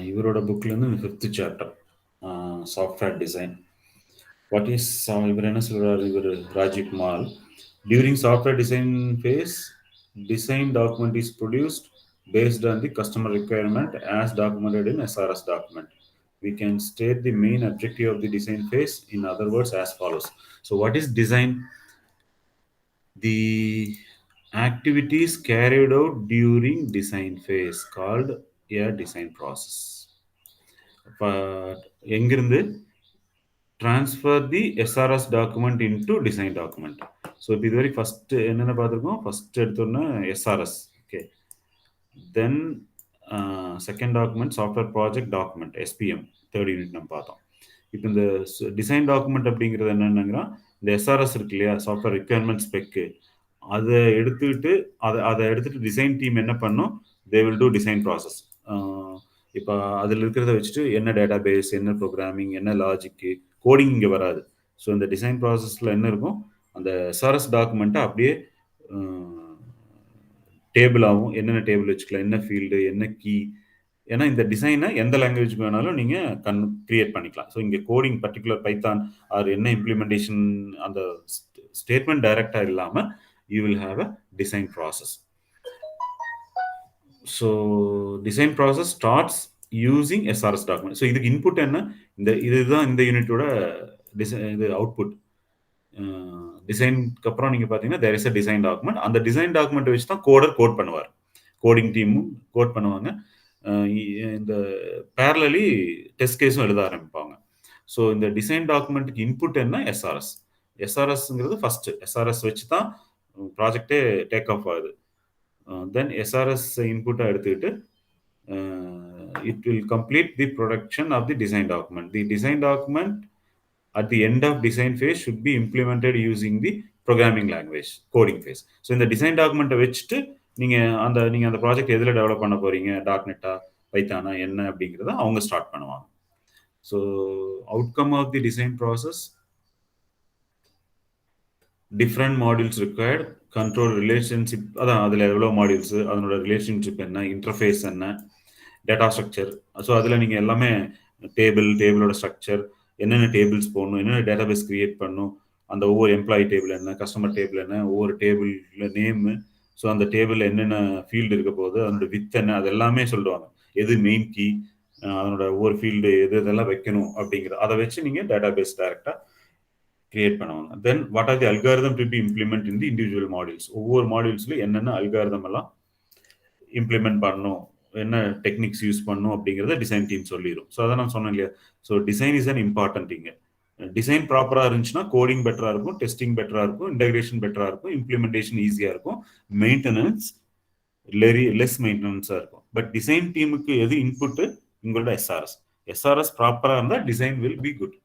இவரோட புக்லேருந்து இந்த 5th chapter software design. What is, இவர் என்ன சொல்கிறார், இவர் Rajiv Kumar. During software design phase, design document is produced based on the customer requirement as documented in SRS document. We can state the main objective of the design phase in other words as follows. So what is design? The activities carried out during design phase called a design process. எங்கிருந்து transfer the SRS document into design document. So இப்போ இதுவரை ஃபர்ஸ்ட் என்னென்ன பார்த்துருக்கோம், ஃபர்ஸ்ட் எடுத்தோன்னா SRS. Okay, then second document software project document SPM, third unit நம்ம பார்த்தோம். இப்போ இந்த டிசைன் டாக்குமெண்ட் அப்படிங்கிறது என்னென்னங்கிறா, இந்த SRS இருக்கு இல்லையா, சாஃப்ட்வேர் ரிக்யர்மெண்ட் ஸ்பெக்கு, அதை எடுத்துக்கிட்டு அதை எடுத்துகிட்டு டிசைன் டீம் என்ன பண்ணும், they will do design process. இப்போ அதில் இருக்கிறத வச்சுட்டு என்ன டேட்டா பேஸ், என்ன ப்ரோக்ராமிங், என்ன லாஜிக்கு, கோடிங் இங்கே வராது. ஸோ இந்த டிசைன் ப்ராசஸில் என்ன இருக்கும், அந்த SRS டாக்குமெண்ட்டை அப்படியே டேபிளாகவும், என்னென்ன டேபிள் வச்சுக்கலாம், என்ன ஃபீல்டு, என்ன கீ, ஏன்னா இந்த டிசைனை எந்த லாங்குவேஜ்க்கு வேணாலும் நீங்கள் கிரியேட் பண்ணிக்கலாம். ஸோ இங்கே கோடிங் பர்டிகுலர் பைத்தான் ஆர் என்ன இம்ப்ளிமெண்டேஷன் அந்த ஸ்டேட்மெண்ட் டைரக்டாக இல்லாமல் you will have a design process. So design process starts using SRS document. So இதுக்கு இன்புட் என்ன, இதுதான் இந்த யூனிட்டோட இது அவுட்புட். டிசைனுக்கு அப்புறம் நீங்கள் பார்த்தீங்கன்னா there is a design document. அந்த டிசைன் டாக்குமெண்ட்டை வச்சு தான் கோடர் கோட் பண்ணுவார், கோடிங் டீமும் கோட் பண்ணுவாங்க. இந்த பேரலி டெஸ்ட் கேஸும் எழுத ஆரம்பிப்பாங்க. ஸோ இந்த டிசைன் டாக்குமெண்ட்டுக்கு இன்புட் என்ன, SRSங்கிறது ஃபர்ஸ்ட். SRS வச்சு தான் ப்ராஜெக்டே டேக் ஆஃப் ஆகுது. தென் SRS இன்புட்டாக எடுத்துக்கிட்டு it will complete the production of the design document. The design document at the end of design phase should be implemented using the programming language, coding phase. So இந்த டிசைன் டாக்குமெண்ட்டை வச்சுட்டு நீங்கள் அந்த ப்ராஜெக்ட் எதில் டெவலப் பண்ண போகிறீங்க, .NET-ஆ பைத்தானா என்ன அப்படிங்கிறத அவங்க ஸ்டார்ட் பண்ணுவாங்க. So outcome of the design process, different modules required, control relationship, அதான் அதில் எவ்வளோ மாடியூல்ஸு, அதனோட ரிலேஷன்ஷிப் என்ன, இன்டர்ஃபேஸ் என்ன, டேட்டா ஸ்ட்ரக்சர். ஸோ அதில் நீங்கள் எல்லாமே டேபிளோட ஸ்ட்ரக்சர், என்னென்ன டேபிள்ஸ் போடணும், என்னென்ன டேட்டா பேஸ் கிரியேட் பண்ணணும், அந்த ஒவ்வொரு எம்ப்ளாயி டேபிள் என்ன, கஸ்டமர் டேபிள் என்ன, ஒவ்வொரு டேபிளில் நேமு, ஸோ அந்த டேபிளில் என்னென்ன ஃபீல்டு இருக்க போகுது, அதனோட வித் என்ன, அது எல்லாமே சொல்லுவாங்க. எது மெயின் கீ, அதனோட ஒவ்வொரு ஃபீல்டு இதெல்லாம் வைக்கணும் அப்படிங்கிற, அதை வச்சு நீங்கள் டேட்டா பேஸ் டைரெக்டாக கிரியேட் பண்ணுவாங்க. Then what are the algorithm to be implement in the individual modules, ஒவ்வொரு மாடியூல்ஸ்லையும் என்னென்ன அல்காரிதம் எல்லாம் இம்ப்ளிமெண்ட் பண்ணணும், என்ன டெக்னிக்ஸ் யூஸ் பண்ணணும் அப்படிங்கிறத டிசைன் டீம் சொல்லிடும். ஸோ அதை நான் சொன்னேன் இல்லையா, so design is an important. இங்கே டிசைன் ப்ராப்பராக இருந்துச்சுன்னா கோடிங் பெட்டராக இருக்கும், டெஸ்டிங் பெட்டராக இருக்கும், இன்டகிரேஷன் பெட்டராக இருக்கும், இம்ப்ளிமெண்டேஷன் ஈஸியாக இருக்கும், மெயின்டெனன்ஸ் லெஸ் மெயின்டெனன்ஸாக இருக்கும். பட் டிசைன் டீமுக்கு எது இன்புட்டு, உங்களோட SRS ப்ராப்பராக இருந்தால் design will be good.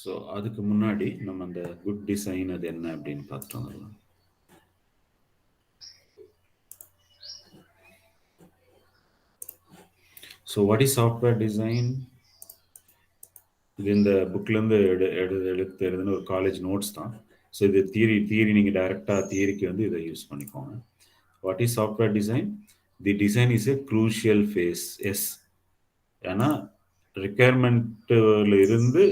So அதுக்கு முன்னாடி நம்ம அந்த குட் டிசைன் அது என்ன அப்படின்னு பார்த்தோம். So what is software design, இது இந்த புக்லேருந்து எழுதுன ஒரு காலேஜ் நோட்ஸ் தான். ஸோ இது தியரி நீங்கள் டைரெக்டாக தியரிக்கு வந்து இதை யூஸ் பண்ணிக்கோங்க. What is software design, the design is a crucial phase. Yes, ஏன்னா ரிக்யர்மெண்ட்டில் இருந்து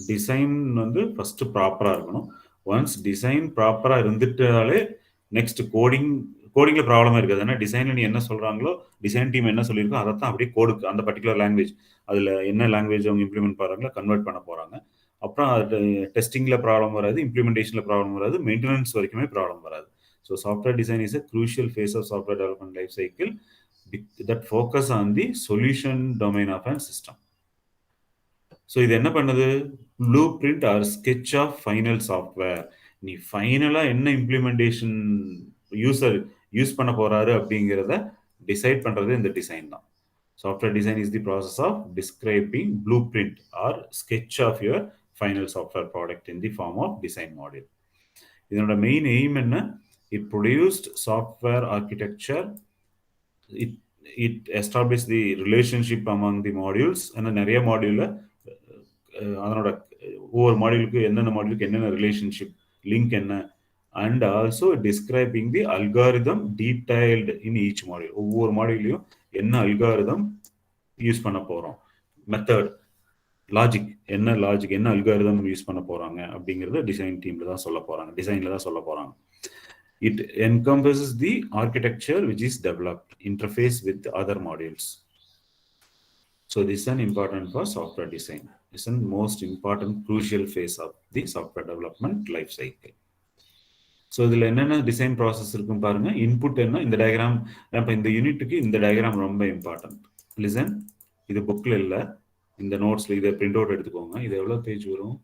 டிசைன் வந்து ஃபஸ்ட்டு ப்ராப்பராக இருக்கணும். ஒன்ஸ் டிசைன் ப்ராப்பராக இருந்துட்டாலே நெக்ஸ்ட் கோடிங்கில் ப்ராப்ளமாக இருக்காது. ஏன்னா டிசைனில் நீ என்ன சொல்கிறாங்களோ, டிசைன் டீம் என்ன சொல்லியிருக்கோ அதை தான் அப்படியே கோடுக்கு அந்த பர்டிகுலர் லாங்குவேஜ், அதில் என்ன லாங்குவேஜ் அவங்க இம்ப்ளிமெண்ட் பண்ணுறாங்களோ கன்வெர்ட் பண்ண போகிறாங்க. அப்புறம் அது டெஸ்டிங்கில் ப்ராப்ளம் வராது, இம்ப்ளிமெண்டேஷனில் ப்ராப்ளம் வராது, மெயின்டெனன்ஸ் வரைக்குமே ப்ராப்ளம் வராது. So software design is a crucial phase of software development life cycle that focus on the solution domain of a system. So இது என்ன பண்ணுது, blueprint or sketch of final software. நீ ஃபைனலாக என்ன இம்ப்ளிமெண்டேஷன் யூசர் யூஸ் பண்ண போகிறாரு அப்படிங்கிறத டிசைட் பண்ணுறது இந்த டிசைன் தான். Software design is the process of describing blueprint or sketch of your final software product in the form of design module. இதனோட மெயின் எய்ம் என்ன, it produced software architecture, it established the relationship among the modules. ஏன்னா நிறைய மாடியூலில் அதனோட ஒவ்வொரு மாடியூலுக்கு என்னென்ன மாடியூலுக்கு என்னென்ன ரிலேஷன்ஷிப் லிங்க் என்ன, and also describing the algorithm detailed in each module. ஒவ்வொரு மாடியூலையும் என்ன அல்காரிதம் யூஸ் பண்ண போகிறோம், மெத்தட், லாஜிக் என்ன அல்காரிதம் யூஸ் பண்ண போகிறாங்க அப்படிங்கிறத டிசைன் டீமில் தான் சொல்ல போகிறாங்க, டிசைனில் தான் சொல்ல போகிறாங்க. It encompasses the architecture which is developed, interface with other modules. So this is an important for software design. This is the most important crucial phase of the software development life cycle. So இதில் என்னென்ன டிசைன் ப்ராசஸ் இருக்கும் பாருங்க. இன்புட் என்ன, இந்த டயக்ராம். இப்போ இந்த யூனிட்டுக்கு இந்த டயக்ராம் ரொம்ப இம்பார்ட்டன்ட். லிசன், இது புக்கில் இல்லை, இந்த நோட்ஸில் இதை பிரிண்ட் அவுட் எடுத்துக்கோங்க. இது எவ்வளோ பேஜ் வரும்?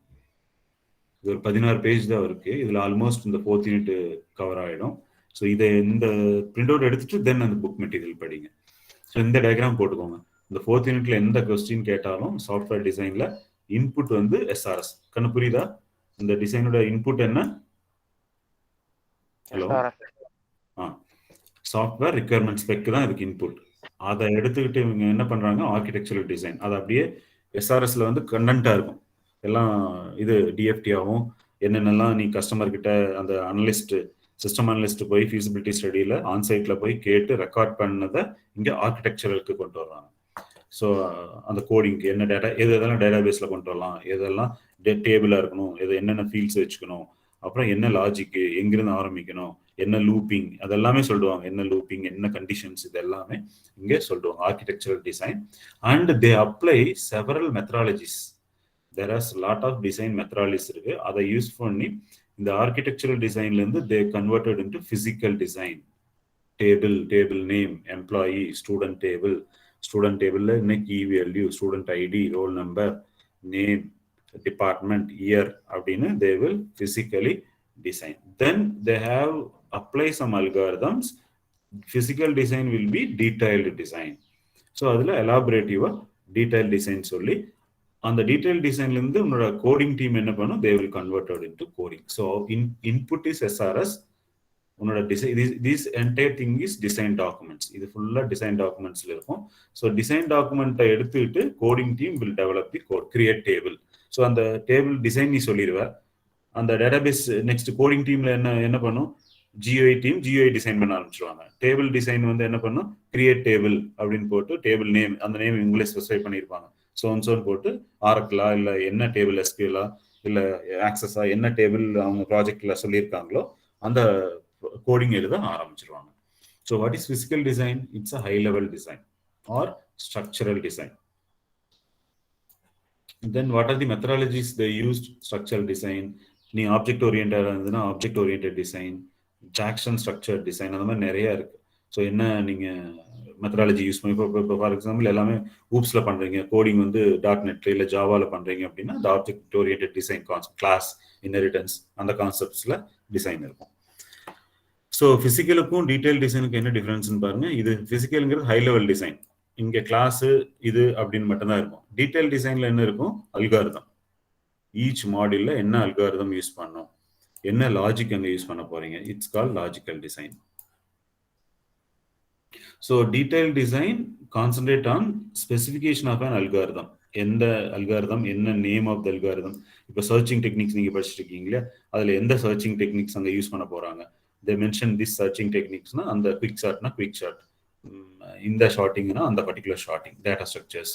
இது ஒரு 16 பேஜ் தான் இருக்குது. இதில் ஆல்மோஸ்ட் இந்த 4th யூனிட் கவர் ஆகிடும். ஸோ இதை இந்த பிரிண்ட் அவுட் எடுத்துட்டு தென் அந்த புக் மெட்டீரியல் படிங்க. ஸோ இந்த டயக்ராம் போட்டுக்கோங்க. இந்த 4th யூனிட்ல எந்த கொஸ்டின் கேட்டாலும் சாஃப்ட்வேர் டிசைனில் இன்புட் வந்து SRS. கண்ணு புரியுதா? இந்த டிசைனோட இன்புட் என்ன? ஹலோ, சாஃப்ட்வேர் ரிக்வயர்மெண்ட் ஸ்பெக் தான் இதுக்கு இன்புட். அதை எடுத்துக்கிட்டு இவங்க என்ன பண்றாங்க, ஆர்கிடெக்சரல் டிசைன் அதை அப்படியே SRSல வந்து கண்டென்ட்டா இருக்கும் எல்லாம். இது டிஎஃப்டியாகவும் என்னென்னலாம் நீ கஸ்டமர் கிட்ட அந்த அனலிஸ்ட், சிஸ்டம் அனலிஸ்ட் போய் ஃபீசிபிலிட்டி ஸ்டடியில் ஆன்சைட்டில் போய் கேட்டு ரெக்கார்ட் பண்ணதை இங்கே ஆர்கிடெக்சரலுக்கு கொண்டு வர்றாங்க. ஸோ அந்த கோடிங்க்கு என்ன டேட்டா, எதெல்லாம் டேட்டா பேஸில் கொண்டு வரலாம், எதெல்லாம் டேபிளாக இருக்கணும், எது என்னென்ன ஃபீல்ட்ஸ் வச்சுக்கணும், அப்புறம் என்ன லாஜிக்கு, எங்கிருந்து ஆரம்பிக்கணும், என்ன லூப்பிங், அதெல்லாமே சொல்லுவாங்க. என்ன லூப்பிங், என்ன கண்டிஷன்ஸ், இது எல்லாமே இங்கே சொல்லுவாங்க. Architectural design. And they apply several methodologies. There as lot of design methodologies இருக்கு. அதை யூஸ் பண்ணி இந்த ஆர்கிடெக்சரல் டிசைன்லேருந்து they converted into physical design. Table name, employee, student டேபிளில் என்ன key value, student ID, roll number, name, department, year அப்படின்னு they will physically design. Then they have apply some algorithms. Physical design will be detailed design. So அதில் elaborative detailed design சொல்லி அந்த detailed designல இருந்து உன்னோட கோடிங் டீம் என்ன பண்ணும், they will convert it into coding. So input is SRS. உன்னோட design, this entire thing is design documents. இது ஃபுல்லாக டிசைன் டாக்குமெண்ட்ஸில் இருக்கும். ஸோ டிசைன் டாக்குமெண்ட்டை எடுத்துக்கிட்டு coding team will develop the code, create table. So அந்த டேபிள் டிசைன் நீ சொல்லிடுவேன். அந்த டேட்டாபேஸ் நெக்ஸ்ட் கோடிங் டீம்ல என்ன பண்ணும், GUI டீம் GUI டிசைன் பண்ண ஆரம்பிச்சிருவாங்க. டேபிள் டிசைன் வந்து என்ன பண்ணும், கிரியேட் டேபிள் அப்படின்னு போட்டு டேபிள் நேம், அந்த நேம் இவங்களே ஸ்பெசிஃபை பண்ணியிருப்பாங்க. சோன் போட்டு ஆரக்கிளா இல்லை என்ன டேபிள் SQLா இல்லை ஆக்சஸா, என்ன டேபிள் அவங்க ப்ராஜெக்ட்ல சொல்லியிருக்காங்களோ அந்த கோடிங் எழுத ஆரம்பிச்சிருவாங்க. So what is physical design? It's a high level design R structural design. Then what are the methodologies they used? Structural design. நீ ஆப்ஜெக்ட் ஓரியன்டா இருந்ததுன்னா object oriented design, Jackson structure design, அந்த மாதிரி நிறைய இருக்கு. ஸோ என்ன நீங்க மெத்தடாலஜி யூஸ் பண்ணி, இப்போ ஃபார் எக்ஸாம்பிள் எல்லாமே ஊப்ஸ்ல பண்றீங்க, கோடிங் வந்து .NET இல்லை ஜாவால பண்றீங்க அப்படின்னா அந்த object oriented design concept, class, inheritance, அந்த கான்செப்ட்ஸ்ல டிசைன் இருக்கும். ஸோ ஃபிசிக்கலுக்கும் டீடைல் டிசைனுக்கும் என்ன டிஃபரன்ஸ்னு பாருங்க. இது ஃபிசிக்கலுங்கிறது ஹை லெவல் டிசைன், இங்கே கிளாஸ் இது அப்படின்னு மட்டும்தான் இருக்கும். டீடைல் டிசைன்ல என்ன இருக்கும், அல்காரிதம். ஈச் மாடியூல்ல என்ன அல்காரிதம் யூஸ் பண்ணோம், என்ன லாஜிக் அங்கே யூஸ் பண்ண போறீங்க, it's call logical design. So detail design concentrate on specification of an algorithm. எந்த அல்காரிதம், என்ன நேம் ஆஃப் த அல்காரிதம். இப்போ சர்ச்சிங் டெக்னிக்ஸ் நீங்க படிச்சுட்டு இருக்கீங்களா, அதுல எந்த சர்ச்சிங் டெக்னிக்ஸ் அங்கே யூஸ் பண்ண போறாங்க. they mention this searching techniques na, and the quick short, இந்த ஷார்ட்டிங்னா அந்த பர்டிகுலர் ஷார்ட்டிங், டேட்டா ஸ்ட்ரக்சர்ஸ்,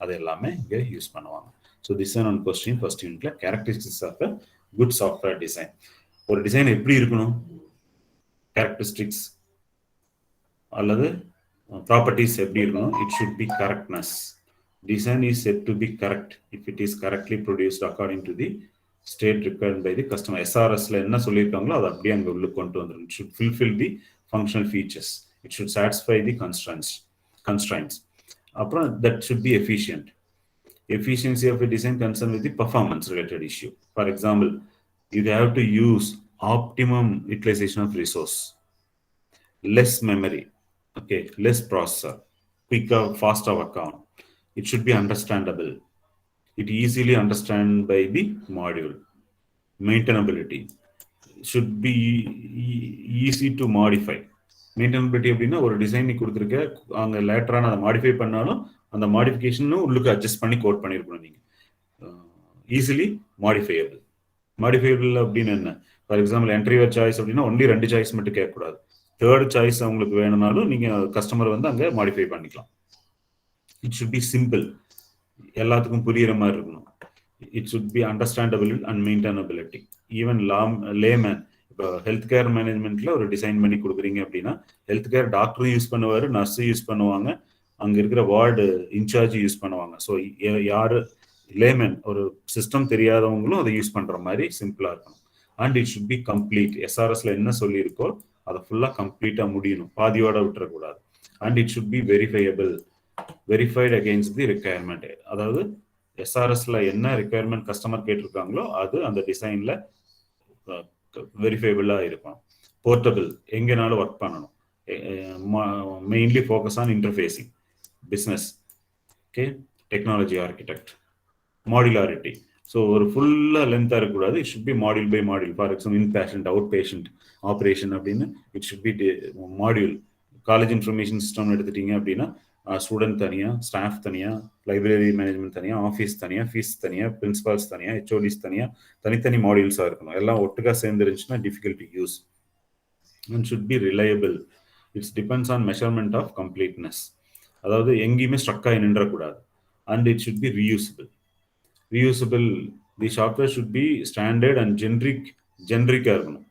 அது எல்லாமே இங்கே யூஸ் பண்ணுவாங்க. So this one question first யூனிட்ல characteristics of a good software design. ஒரு டிசைன் எப்படி இருக்கணும், கேரக்டரிஸ்டிக்ஸ் அல்லது ப்ராப்பர்ட்டிஸ் எப்படி இருக்கணும், it should be correctness. Design is said to be correct if it is correctly produced according to the state required by the customer. SRSல என்ன சொல்லியிருக்காங்களோ அதை அப்படியே அங்கே உள்ள கொண்டு வந்துடும். It should fulfil the functional features, it should satisfy the constraints. அப்புறம் that should be efficient. Efficiency of a design concerned with the performance related issue. For example, you have to use optimum utilization of resource, less memory, okay, less processor, quicker, faster account. It should be understandable. It easily understand by the module. Maintainability should be easy to modify. Maintainability அப்படின்னா ஒரு டிசைன் நீ கொடுத்துருக்க, அங்கே லேட்டரான அதை மாடிஃபை பண்ணாலும் அந்த மாடிஃபிகேஷனும் உள்ளுக்கு அட்ஜஸ்ட் பண்ணி கோட் பண்ணியிருக்கணும் நீங்கள். Easily modifiable. மாடிஃபையபிள் அப்படின்னு என்ன, ஃபார் எக்ஸாம்பிள் என்ட்ரிவர் சாய்ஸ் அப்படின்னா ஒன்லி 2 சாய்ஸ் மட்டும் கேட்கக்கூடாது. 3rd சாய்ஸ் அவங்களுக்கு வேணும்னாலும் நீங்கள் கஸ்டமர் வந்து அங்கே மாடிஃபை பண்ணிக்கலாம். இட் ஷுட் பி சிம்பிள், எல்லாத்துக்கும் புரியுற மாதிரி இருக்கணும். It should B understandable and maintainability. Even layman, இப்போ ஹெல்த் கேர் மேனேஜ்மெண்ட்ல ஒரு டிசைன் பண்ணி கொடுக்குறீங்க அப்படின்னா ஹெல்த் கேர் டாக்டரும் யூஸ் பண்ணுவார், நர்ஸும் யூஸ் பண்ணுவாங்க, அங்கே இருக்கிற வார்டு இன்சார்ஜ் யூஸ் பண்ணுவாங்க. ஸோ யாரு லேமேன், ஒரு சிஸ்டம் தெரியாதவங்களும் அதை யூஸ் பண்ற மாதிரி சிம்பிளா இருக்கணும். and it should be complete. SRSல என்ன சொல்லியிருக்கோ அதை ஃபுல்லா கம்ப்ளீட்டா முடியணும், பாதியோட விட்டுறக்கூடாது. and it should be verified against the requirement. அதாவது எஸ்ஆர்எஸ்ல என்ன ரெக்குயர்மெண்ட் கஸ்டமர் கேட்டிருக்காங்களோ அது அந்த டிசைன்ல வெரிஃபைபிளா இருக்கும். போர்ட்டபிள், எங்கேனாலும் ஒர்க் பண்ணணும். Mainly focus on interfacing business. Okay, technology architect. Modularity, so ஒரு ஃபுல்லாக லென்த்தாக இருக்கக்கூடாது. It should be module by module. For example inpatient, outpatient, operation அப்படின்னு it should be module. College information system எடுத்துட்டீங்க அப்படின்னா ஸ்டூடெண்ட் தனியாக, ஸ்டாஃப் தனியாக, லைப்ரரி மேனேஜ்மெண்ட் தனியாக, ஆஃபீஸ் தனியாக, ஃபீஸ் தனியாக, பிரின்சிபால்ஸ் தனியாக, ஹெச்ஓடிஸ் தனியாக, தனித்தனி மாடியூல்ஸாக இருக்கணும். எல்லாம் ஒட்டுக்காக சேர்ந்து இருந்துச்சுன்னா difficult to use. And should be reliable. It's depends on measurement of completeness. அதாவது எங்கேயுமே ஸ்ட்ரக்காகி நின்றக்கூடாது. And it should be reusable. The software should be standard and ஜென்ரிக்காக இருக்கணும்.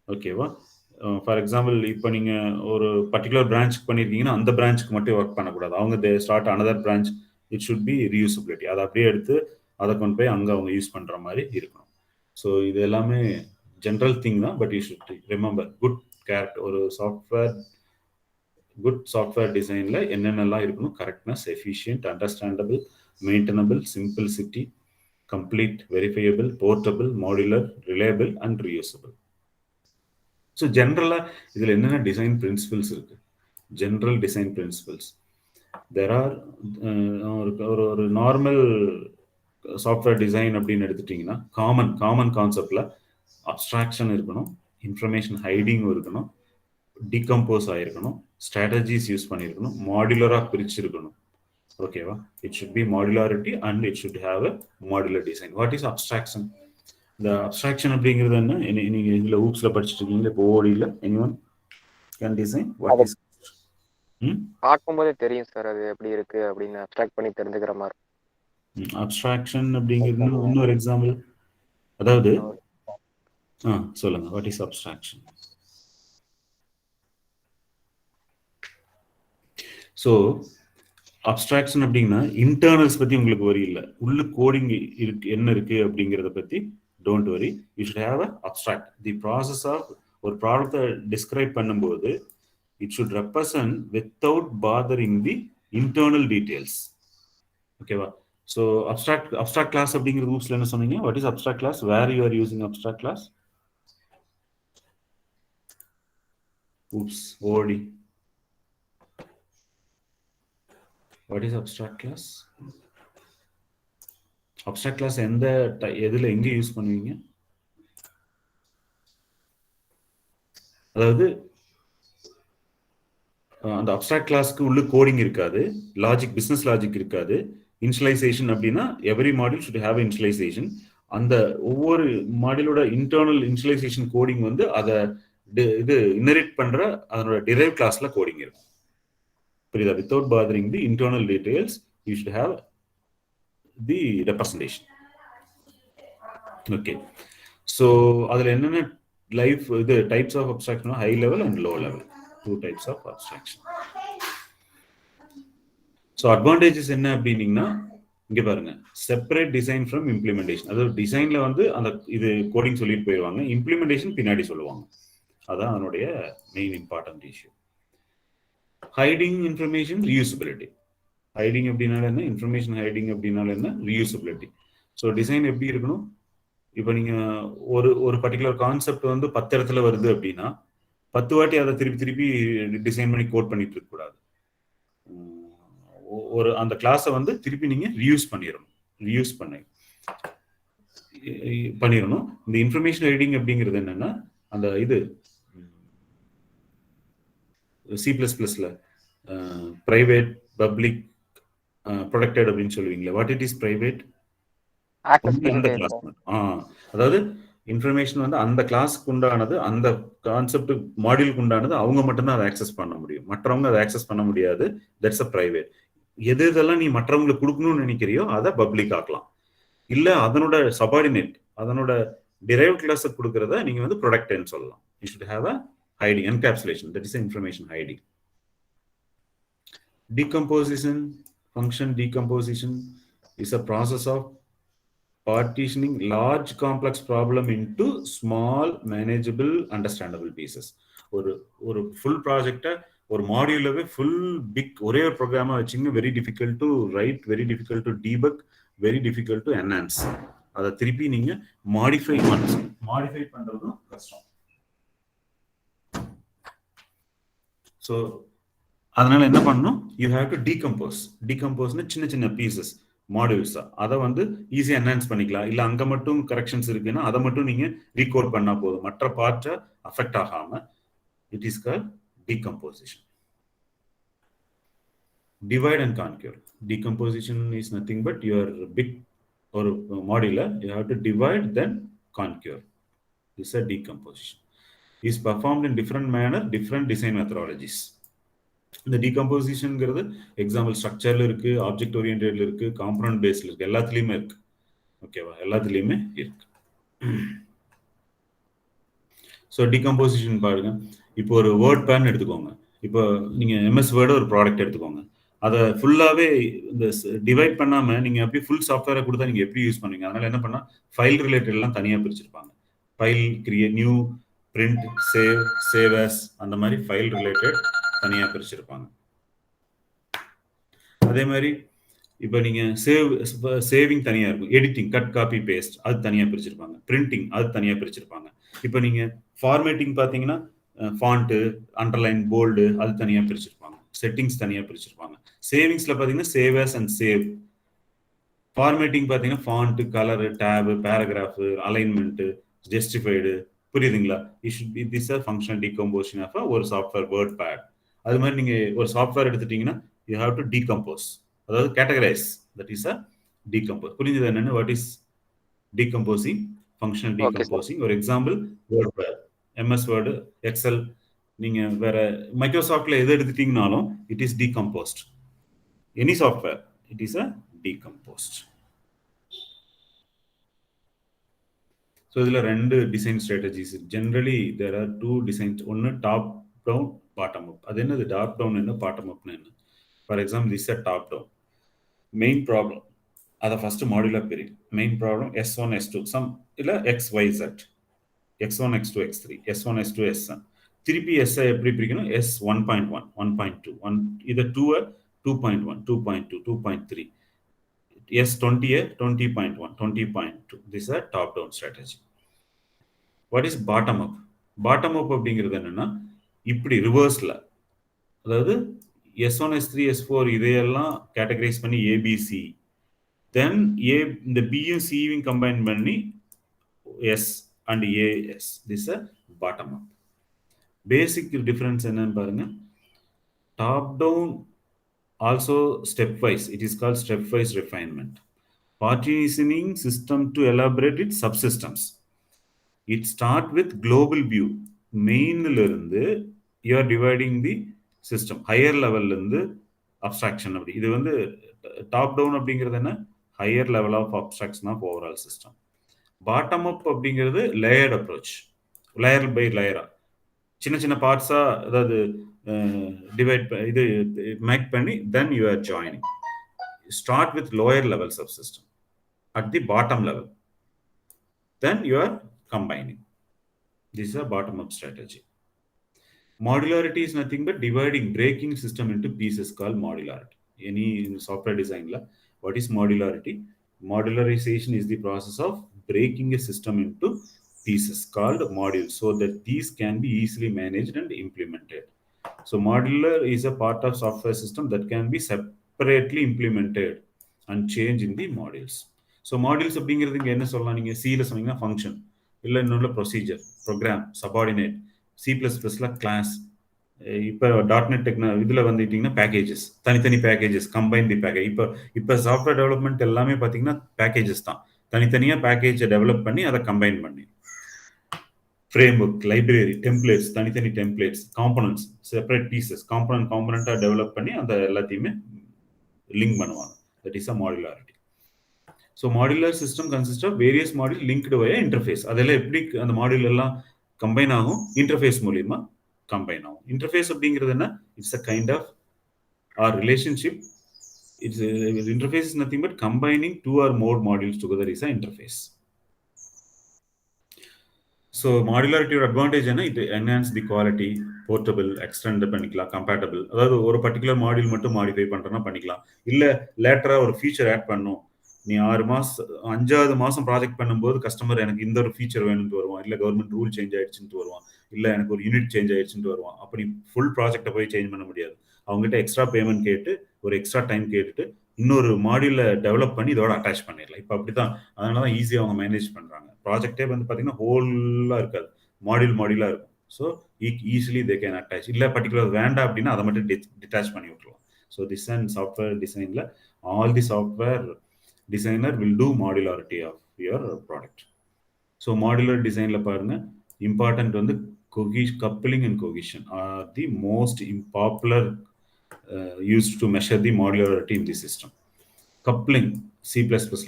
ஓகேவா? ஃபார் எக்ஸாம்பிள், இப்போ நீங்கள் ஒரு பர்டிகுலர் பிரான்ச்சுக்கு பண்ணியிருக்கீங்கன்னா அந்த பிரான்ச்சுக்கு மட்டும் ஒர்க் பண்ணக்கூடாது. அவங்க they start another branch. It should B reusability. அதை அப்படியே எடுத்து அதை கொண்டு போய் அங்கே அவங்க யூஸ் பண்ணுற மாதிரி இருக்கணும். ஸோ இது எல்லாமே ஜென்ரல் திங் தான். But you should remember good character. ஒரு குட் சாஃப்ட்வேர் டிசைனில் என்னென்னலாம் இருக்கணும்: correctness, efficient, understandable, maintainable, simplicity, complete, verifiable, portable, modular, reliable and reusable. So ஜென்ரலாக இதில் என்னென்ன டிசைன் பிரின்சிபிள்ஸ் இருக்கு? General design principles there are. ஒரு நார்மல் சாஃப்ட்வேர் டிசைன் அப்படின்னு எடுத்துட்டிங்கன்னா காமன் கான்செப்டில் அப்ஸ்ட்ராக்ஷன் இருக்கணும், இன்ஃபர்மேஷன் ஹைடிங் இருக்கணும், டிகம்போஸ் ஆகிருக்கணும், ஸ்ட்ராட்டஜிஸ் யூஸ் பண்ணியிருக்கணும், மாடுலராக பிரிச்சிருக்கணும். ஓகேவா? It should be modularity and it should have a modular design. What is abstraction? இந்த அப்ஸ்ட்ராக்ஷன் அப்படிங்கிறது என்ன? நீங்க இதுல ஊப்ஸ்ல படிச்சுட்டு இருக்கீங்களா? இப்போ ஓடியில் anyone can design what is? பார்க்கும்போதே தெரியும் சார் அது எப்படி இருக்கு அப்படின்னு அப்ஸ்ட்ராக்ட் பண்ணி தெரிஞ்சுக்கிற மாதிரி. அப்ஸ்ட்ராக்ஷன் அப்படிங்கிறது இன்னொரு எக்ஸாம்பிள். அதாவது சொல்லுங்க, what is abstraction? So abstraction அப்படின்னா இன்டர்னல்ஸ் பத்தி உங்களுக்கு வரி இல்லை, உள்ள கோடிங் இருக்கு என்ன இருக்கு அப்படிங்கிறத பத்தி don't worry. You should have a abstract. The process of ஒரு ப்ராடக்டை டிஸ்கிரைப் பண்ணும்போது it should represent without bothering the internal details. ஓகேவா? ஸோ அப்ஸ்ட்ராக்ட் கிளாஸ் அப்படிங்கிறது ஊப்ஸ்ல என்ன சொன்னீங்க? What is abstract class? Where you are using abstract class? OOPs OD. What is abstract class? Abstract class எதுல எங்க யூஸ் பண்ணுவீங்க? அதாவது அந்த அப்ஸ்ட்ராக்ட் கிளாஸ்க்கு உள்ள கோடிங் இருக்காது, லாஜிக், பிசினஸ் லாஜிக் இருக்காது. இனிஷியலைசேஷன் அப்படின்னா every module should have initialization. அந்த ஒவ்வொரு மாடியூலோட இன்டர்னல் இனிஷியலைசேஷன் கோடிங் வந்து அதை இது இன்ஹெரிட் பண்ற அதனோட டிரைவ் கிளாஸ்ல கோடிங் இருக்கும். புரியுதா? without bothering the internal details, you should have the representation. Okay, so adula enna life the types of abstraction, high level and low level, two types of abstraction. So advantages enna அப்படினீங்கன்னா இங்க பாருங்க, செப்பரேட் டிசைன் ஃப்ரம் இம்ப்ளிமெண்டேஷன். அதாவது டிசைன்ல வந்து அந்த இது கோடிங் சொல்லிட்டு போயிடுவாங்க, இம்ப்ளிமெண்டேஷன் பின்னாடி சொல்லுவாங்க. அதான் அதனுடைய main important issue. Hiding information, reusability. Hiding அப்படின்னால என்ன? இன்ஃபர்மேஷன் ஹைடிங் அப்படின்னால என்ன? ரீயூசபிலிட்டி. ஸோ டிசைன் எப்படி இருக்கணும்? இப்போ நீங்கள் ஒரு பர்டிகுலர் கான்செப்ட் வந்து 10 இடத்துல வருது அப்படின்னா 10 வாட்டி அதை திருப்பி டிசைன் பண்ணி கோட் பண்ணிட்டு இருக்கக்கூடாது. அந்த கிளாஸை வந்து திருப்பி நீங்கள் ரீயூஸ் பண்ணிடணும். இந்த இன்ஃபர்மேஷன் ஹைடிங் அப்படிங்கிறது என்னன்னா, அந்த இது C++ல பிரைவேட், பப்ளிக், ப்ரொடெக்டட் அப்படின்னு சொல்லுவீங்களா? What it is private? அந்த கிளாஸ். அதாவது இன்ஃபர்மேஷன் வந்து அந்த கிளாஸ்க்கு உண்டானது, அந்த கான்செப்ட் மாடியூலுக்கு உண்டானது, அவங்க மட்டும்தான் அதை ஆக்சஸ் பண்ண முடியும், மற்றவங்க அதை ஆக்சஸ் பண்ண முடியாது. That's a private. இதெல்லாம் நீ மற்றவங்களுக்கு கொடுக்கணும்னு நினைக்கிறியோ அதை பப்ளிக் ஆக்கலாம். இல்ல அதனோட சபார்டினேட், அதனோட டிரைவ் கிளாஸை கொடுக்கறத நீங்க வந்து ப்ரொடெக்ட்னு சொல்லலாம். You should have a hiding, encapsulation, that is information hiding. Decomposition, function decomposition is a process of partitioning large complex problem into small manageable understandable pieces. ஒரு full project ஒரு மாடியூலவே full big ஒரே ஒரு ப்ரோக்ராமா வச்சிங்க very difficult to write, very difficult to debug, very difficult to enhance. அதை திருப்பி நீங்க மாடிஃபை பண்றதும் கஷ்டம். ஸோ அதனால என்ன பண்ணணும், யூ ஹேவ் டு டீகம்போஸ்னு சின்ன சின்ன பீசஸ் மாடியூல்ஸா அதை வந்து ஈஸியாக என்ஹான்ஸ் பண்ணிக்கலாம். இல்லை அங்கே மட்டும் கரெக்ஷன்ஸ் இருக்குன்னா அதை மட்டும் நீங்க ரீகோட் பண்ணா போதும், மற்ற பார்ட்டை அஃபெக்ட் ஆகாம. It is called decomposition. Divide and conquer. Decomposition is nothing but your bit ஒரு மாடியூல you have to divide then conquer. Is a decomposition. Is performed in different manner, different design methodologies. இந்த டீகம்போசிஷன்ங்கிறது எக்ஸாம்பிள் ஸ்ட்ரக்சர்ல இருக்கு, ஆப்ஜெக்ட் ஓரியன்டட்ல இருக்கு, காம்பனன்ட் பேஸ்ல இருக்கு, எல்லாத்துலயுமே இருக்கு. ஓகேவா, எல்லாத்துலயுமே இருக்கு. ஸோ டீகம்போசிஷன் பாருங்க. இப்போ ஒரு வேர்ட் பேன் எடுத்துக்கோங்க. இப்போ நீங்க எம்எஸ் வேர்டு ஒரு ப்ராடக்ட் எடுத்துக்கோங்க. அதை ஃபுல்லாவே இந்த டிவைட் பண்ணாம நீங்க அப்படியே ஃபுல் சாஃப்ட்வேரை கொடுத்தா நீங்க எப்படி யூஸ் பண்ணுவீங்க? அதனால என்ன பண்ணா ஃபைல் ரிலேட்டட் எல்லாம் தனியா பிரிச்சிருப்பாங்க. File create, new, print, save as, அந்த மாதிரி ஃபைல் ரிலேட்டட் தனியா பிரிச்சிருப்பாங்க. அதே மாதிரி இப்போ நீங்க சேவிங் தனியா இருக்கும், எடிட்டிங், கட், காப்பி, பேஸ்ட் அது தனியா பிரிச்சிருப்பாங்க, பிரிண்டிங் அது தனியா பிரிச்சிருப்பாங்க. இப்போ நீங்க ஃபார்மேட்டிங் பாத்தீங்கன்னா ஃபாண்ட், அண்டர்லைன், போல்டு அது தனியா பிரிச்சிருப்பாங்க, செட்டிங்ஸ் தனியா பிரிச்சிருப்பாங்க. சேவிங்ஸ்ல பாத்தீங்கன்னா save as and save. Formatting பாத்தீங்கன்னா font, colour, tab, paragraph, alignment, justified. புரியுதுங்களா? It should be this functional decomposition of ஒரு சாஃப்ட்வேர் வேர்ட் பேட். அது மாதிரி நீங்க ஒரு சாஃப்ட்வேர் எடுத்துட்டீங்கன்னா யூ ஹேவ் டு டீகம்போஸ், அதாவது categorise. That is a decompose. புரிஞ்சது என்னன்னு? What is decomposing? Functional decomposing. ஒரு example WordPad, MS Word, Excel, நீங்க வேற மைக்ரோசாஃப்ட்ல எது எடுத்துட்டீங்கனாலும் it is decomposed. Any software it is a decomposed. So இதில் ரெண்டு design strategies. Generally there are two designs. ஒன்று டாப் டவுன், பாட்டம் அப். அது என்னது? டாப் டவுன் என்ன, பாட்டம் அப்னு என்ன? For example this a top down. Main problem அதை ஃபர்ஸ்ட் மாடுலர் பிரியும். Main problem S1 S2 sum இல்லை XYZ, X1 X2 X3, S1 S2 S1. திருப்பி எஸ்ஐ எப்படி பிரிக்கணும்? S1.1 1.2 இதை 2 2.1 2.2 2.3, S20 20.1 20.2. This is a top down strategy. What is bottom up? Bottom up அப்படிங்கிறது என்னன்னா இப்படி ரிவர்ஸ்ல, அதாவது S1 S3 S4 இதையெல்லாம் கேட்டகரைஸ் பண்ணி ABC, தென் A இந்த பியும் சியும் கம்பைன் பண்ணி S and AS. This is a bottom up. Basic difference என்னன்னு பாருங்க. Top down also stepwise. It is called stepwise refinement. Partitioning system to elaborate its subsystems. It start with global view. Main இருந்து you are dividing the system. Higher level இருந்து abstraction அப்படி. இது வந்து top down அப்படிங்கிறது என்ன? Higher level of abstraction of overall system. Bottom up அப்படிங்கிறது layered approach. Layer by layer. சின்ன சின்ன பார்ட்ஸா, அதாவது டிவைட் இது மேக் பண்ணி then you are joining. Start with lower level subsystem at the bottom level, then you are combining. This is a bottom up strategy. Modularity is nothing but dividing, breaking system into pieces called modularity. Any software design la, what is modularity? Modularization is the process of breaking a system into pieces called modules so that these can be easily managed and implemented. So modular is a part of software system that can be separately implemented and changed in the modules. So modules அப்படிங்கிறது இங்க என்ன சொல்லலாம்? நீங்க சில சொன்னீங்கன்னா ஃபங்க்ஷன், இல்லை இன்னொன்று ப்ரொசீஜர், ப்ரோக்ராம், சபார்டினேட், C++ல கிளாஸ், இப்போ .NET இதில் வந்துட்டீங்கன்னா பேக்கேஜஸ், தனித்தனி பேக்கேஜஸ், கம்பைன் தி பேக்கேஜ். இப்போ சாஃப்ட்வேர் டெவலப்மெண்ட் எல்லாமே பார்த்தீங்கன்னா பேக்கேஜஸ் தான். தனித்தனியாக பேக்கேஜை டெவலப் பண்ணி அதை கம்பைன் பண்ணி, ஃப்ரேம்வொர்க், லைப்ரரி, டெம்ப்ளேட்ஸ், தனித்தனி டெம்ப்ளேட்ஸ், காம்பனன்ட்ஸ், செப்பரேட் பீசஸ், காம்பனண்ட்டாக டெவலப் பண்ணி அந்த எல்லாத்தையுமே லிங்க் பண்ணுவாங்க. That is a modularity. So modular system consist of various module linked via interface. அதெல்லாம் எப்படி அந்த மாடியூல் எல்லாம் கம்பைன் ஆகும்? இன்டர்ஃபேஸ் மூலியமா கம்பைன் ஆகும். இன்டர்ஃபேஸ் அப்படிங்கிறது என்ன? It's a kind of or relationship interface is nothing but combining 2 or more modules together is an interface. So modularity or advantage என்ன, it enhance the quality, portable, extend பண்ணிக்கலாம், compatible. அதாவது ஒரு பர்టిక్యులர் மாடியூல் மட்டும் மாடிஃபை பண்றேன்னா பண்ணிக்கலாம். இல்ல லேட்டரா ஒரு ஃபீச்சர் ஆட் பண்ணனும். நீ 6 மாசம் 5வது மாசம் ப்ராஜெக்ட் பண்ணும்போது கஸ்டமர் எனக்கு இந்த ஒரு ஃபீச்சர் வேணும்னு வருவான். இல்ல கவர்மெண்ட் ரூல் சேஞ்ச் ஆயிடுச்சுன்னு வருவான். இல்ல எனக்கு ஒரு யூனிட் சேஞ்ச் ஆயிடுச்சுன்னு வருவான். அப்ப நீ ஃபுல் ப்ராஜெக்ட்டை போய் சேஞ்ச் பண்ண முடியாது. அவங்ககிட்ட எக்ஸ்ட்ரா பேமெண்ட் கேட்டு ஒரு எக்ஸ்ட்ரா டைம் கேட்டுட்டு இன்னொரு மாடியூலை டெவலப் பண்ணி இதோட அட்டாச் பண்ணிடலாம். இப்போ அப்படிதான், அதனால தான் ஈஸியாக அவங்க மேனேஜ் பண்ணுறாங்க. ப்ராஜெக்டே வந்து பார்த்தீங்கன்னா ஹோலாக இருக்காது, மாடியூலாக இருக்கும். So easily they can attach. இல்லை பர்டிகுலர் வேண்டாம் அப்படின்னா அதை மட்டும் டிட்டாச் பண்ணி விட்டுருலாம். ஸோ திஸ் அண்ட் சாஃப்ட்வேர் டிசைனில் all the software designer will do modularity of your product. So modular டிசைனில் பாருங்கள், இம்பார்ட்டன்ட் வந்து coupling and cohesion are the most popular used to measure the modularity in the system. Coupling, C++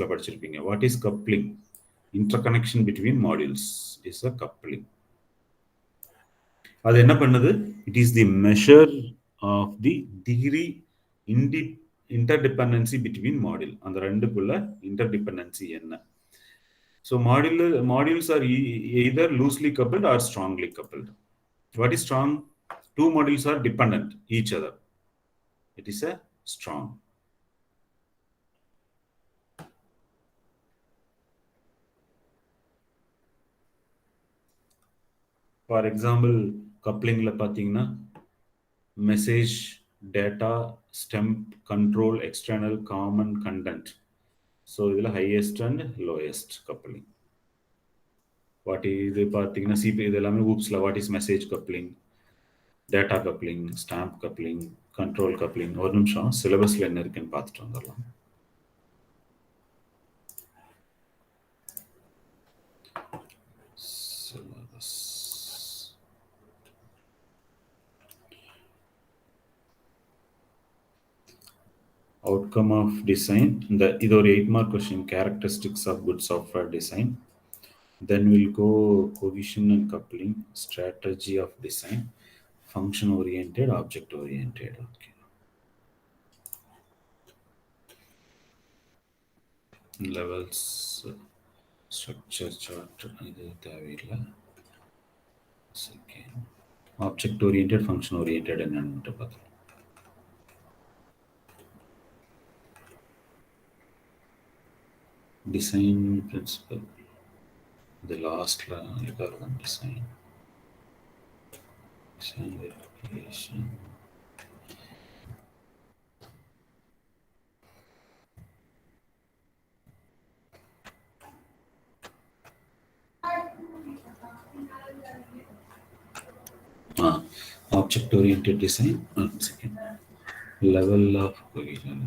la படிச்சிருப்பீங்க. What is coupling? Interconnection between modules is a coupling. அது என்ன பண்ணுது? It is the measure of the degree interdependency between module. அந்த ரெண்டுக்குள்ள interdependency என்ன? So modules are either loosely coupled or strongly coupled. What is strong? Two modules are dependent each other. It is a strong. For example, coupling la pathina message, data, stemp, control, external, common, content. So idhula highest and lowest coupling. What is the pathina CP idellame oops la what is message coupling, data coupling, stamp coupling, control coupling. ஒரு நிமிஷம் சிலபஸ்ல என்ன இருக்குன்னு பார்த்துட்டு வந்துடலாம். Outcome of design. இது ஒரு 8 mark question, characteristics of good software design. Then we'll go cohesion and coupling, strategy of design, function oriented, object oriented. Okay. Levels, structure chart, இது தேவையில்லை. Second, object oriented, function oriented என்னன்னு பார்த்தோம். Design principle, the last design verification. Object oriented design. One second. Level of cohesion.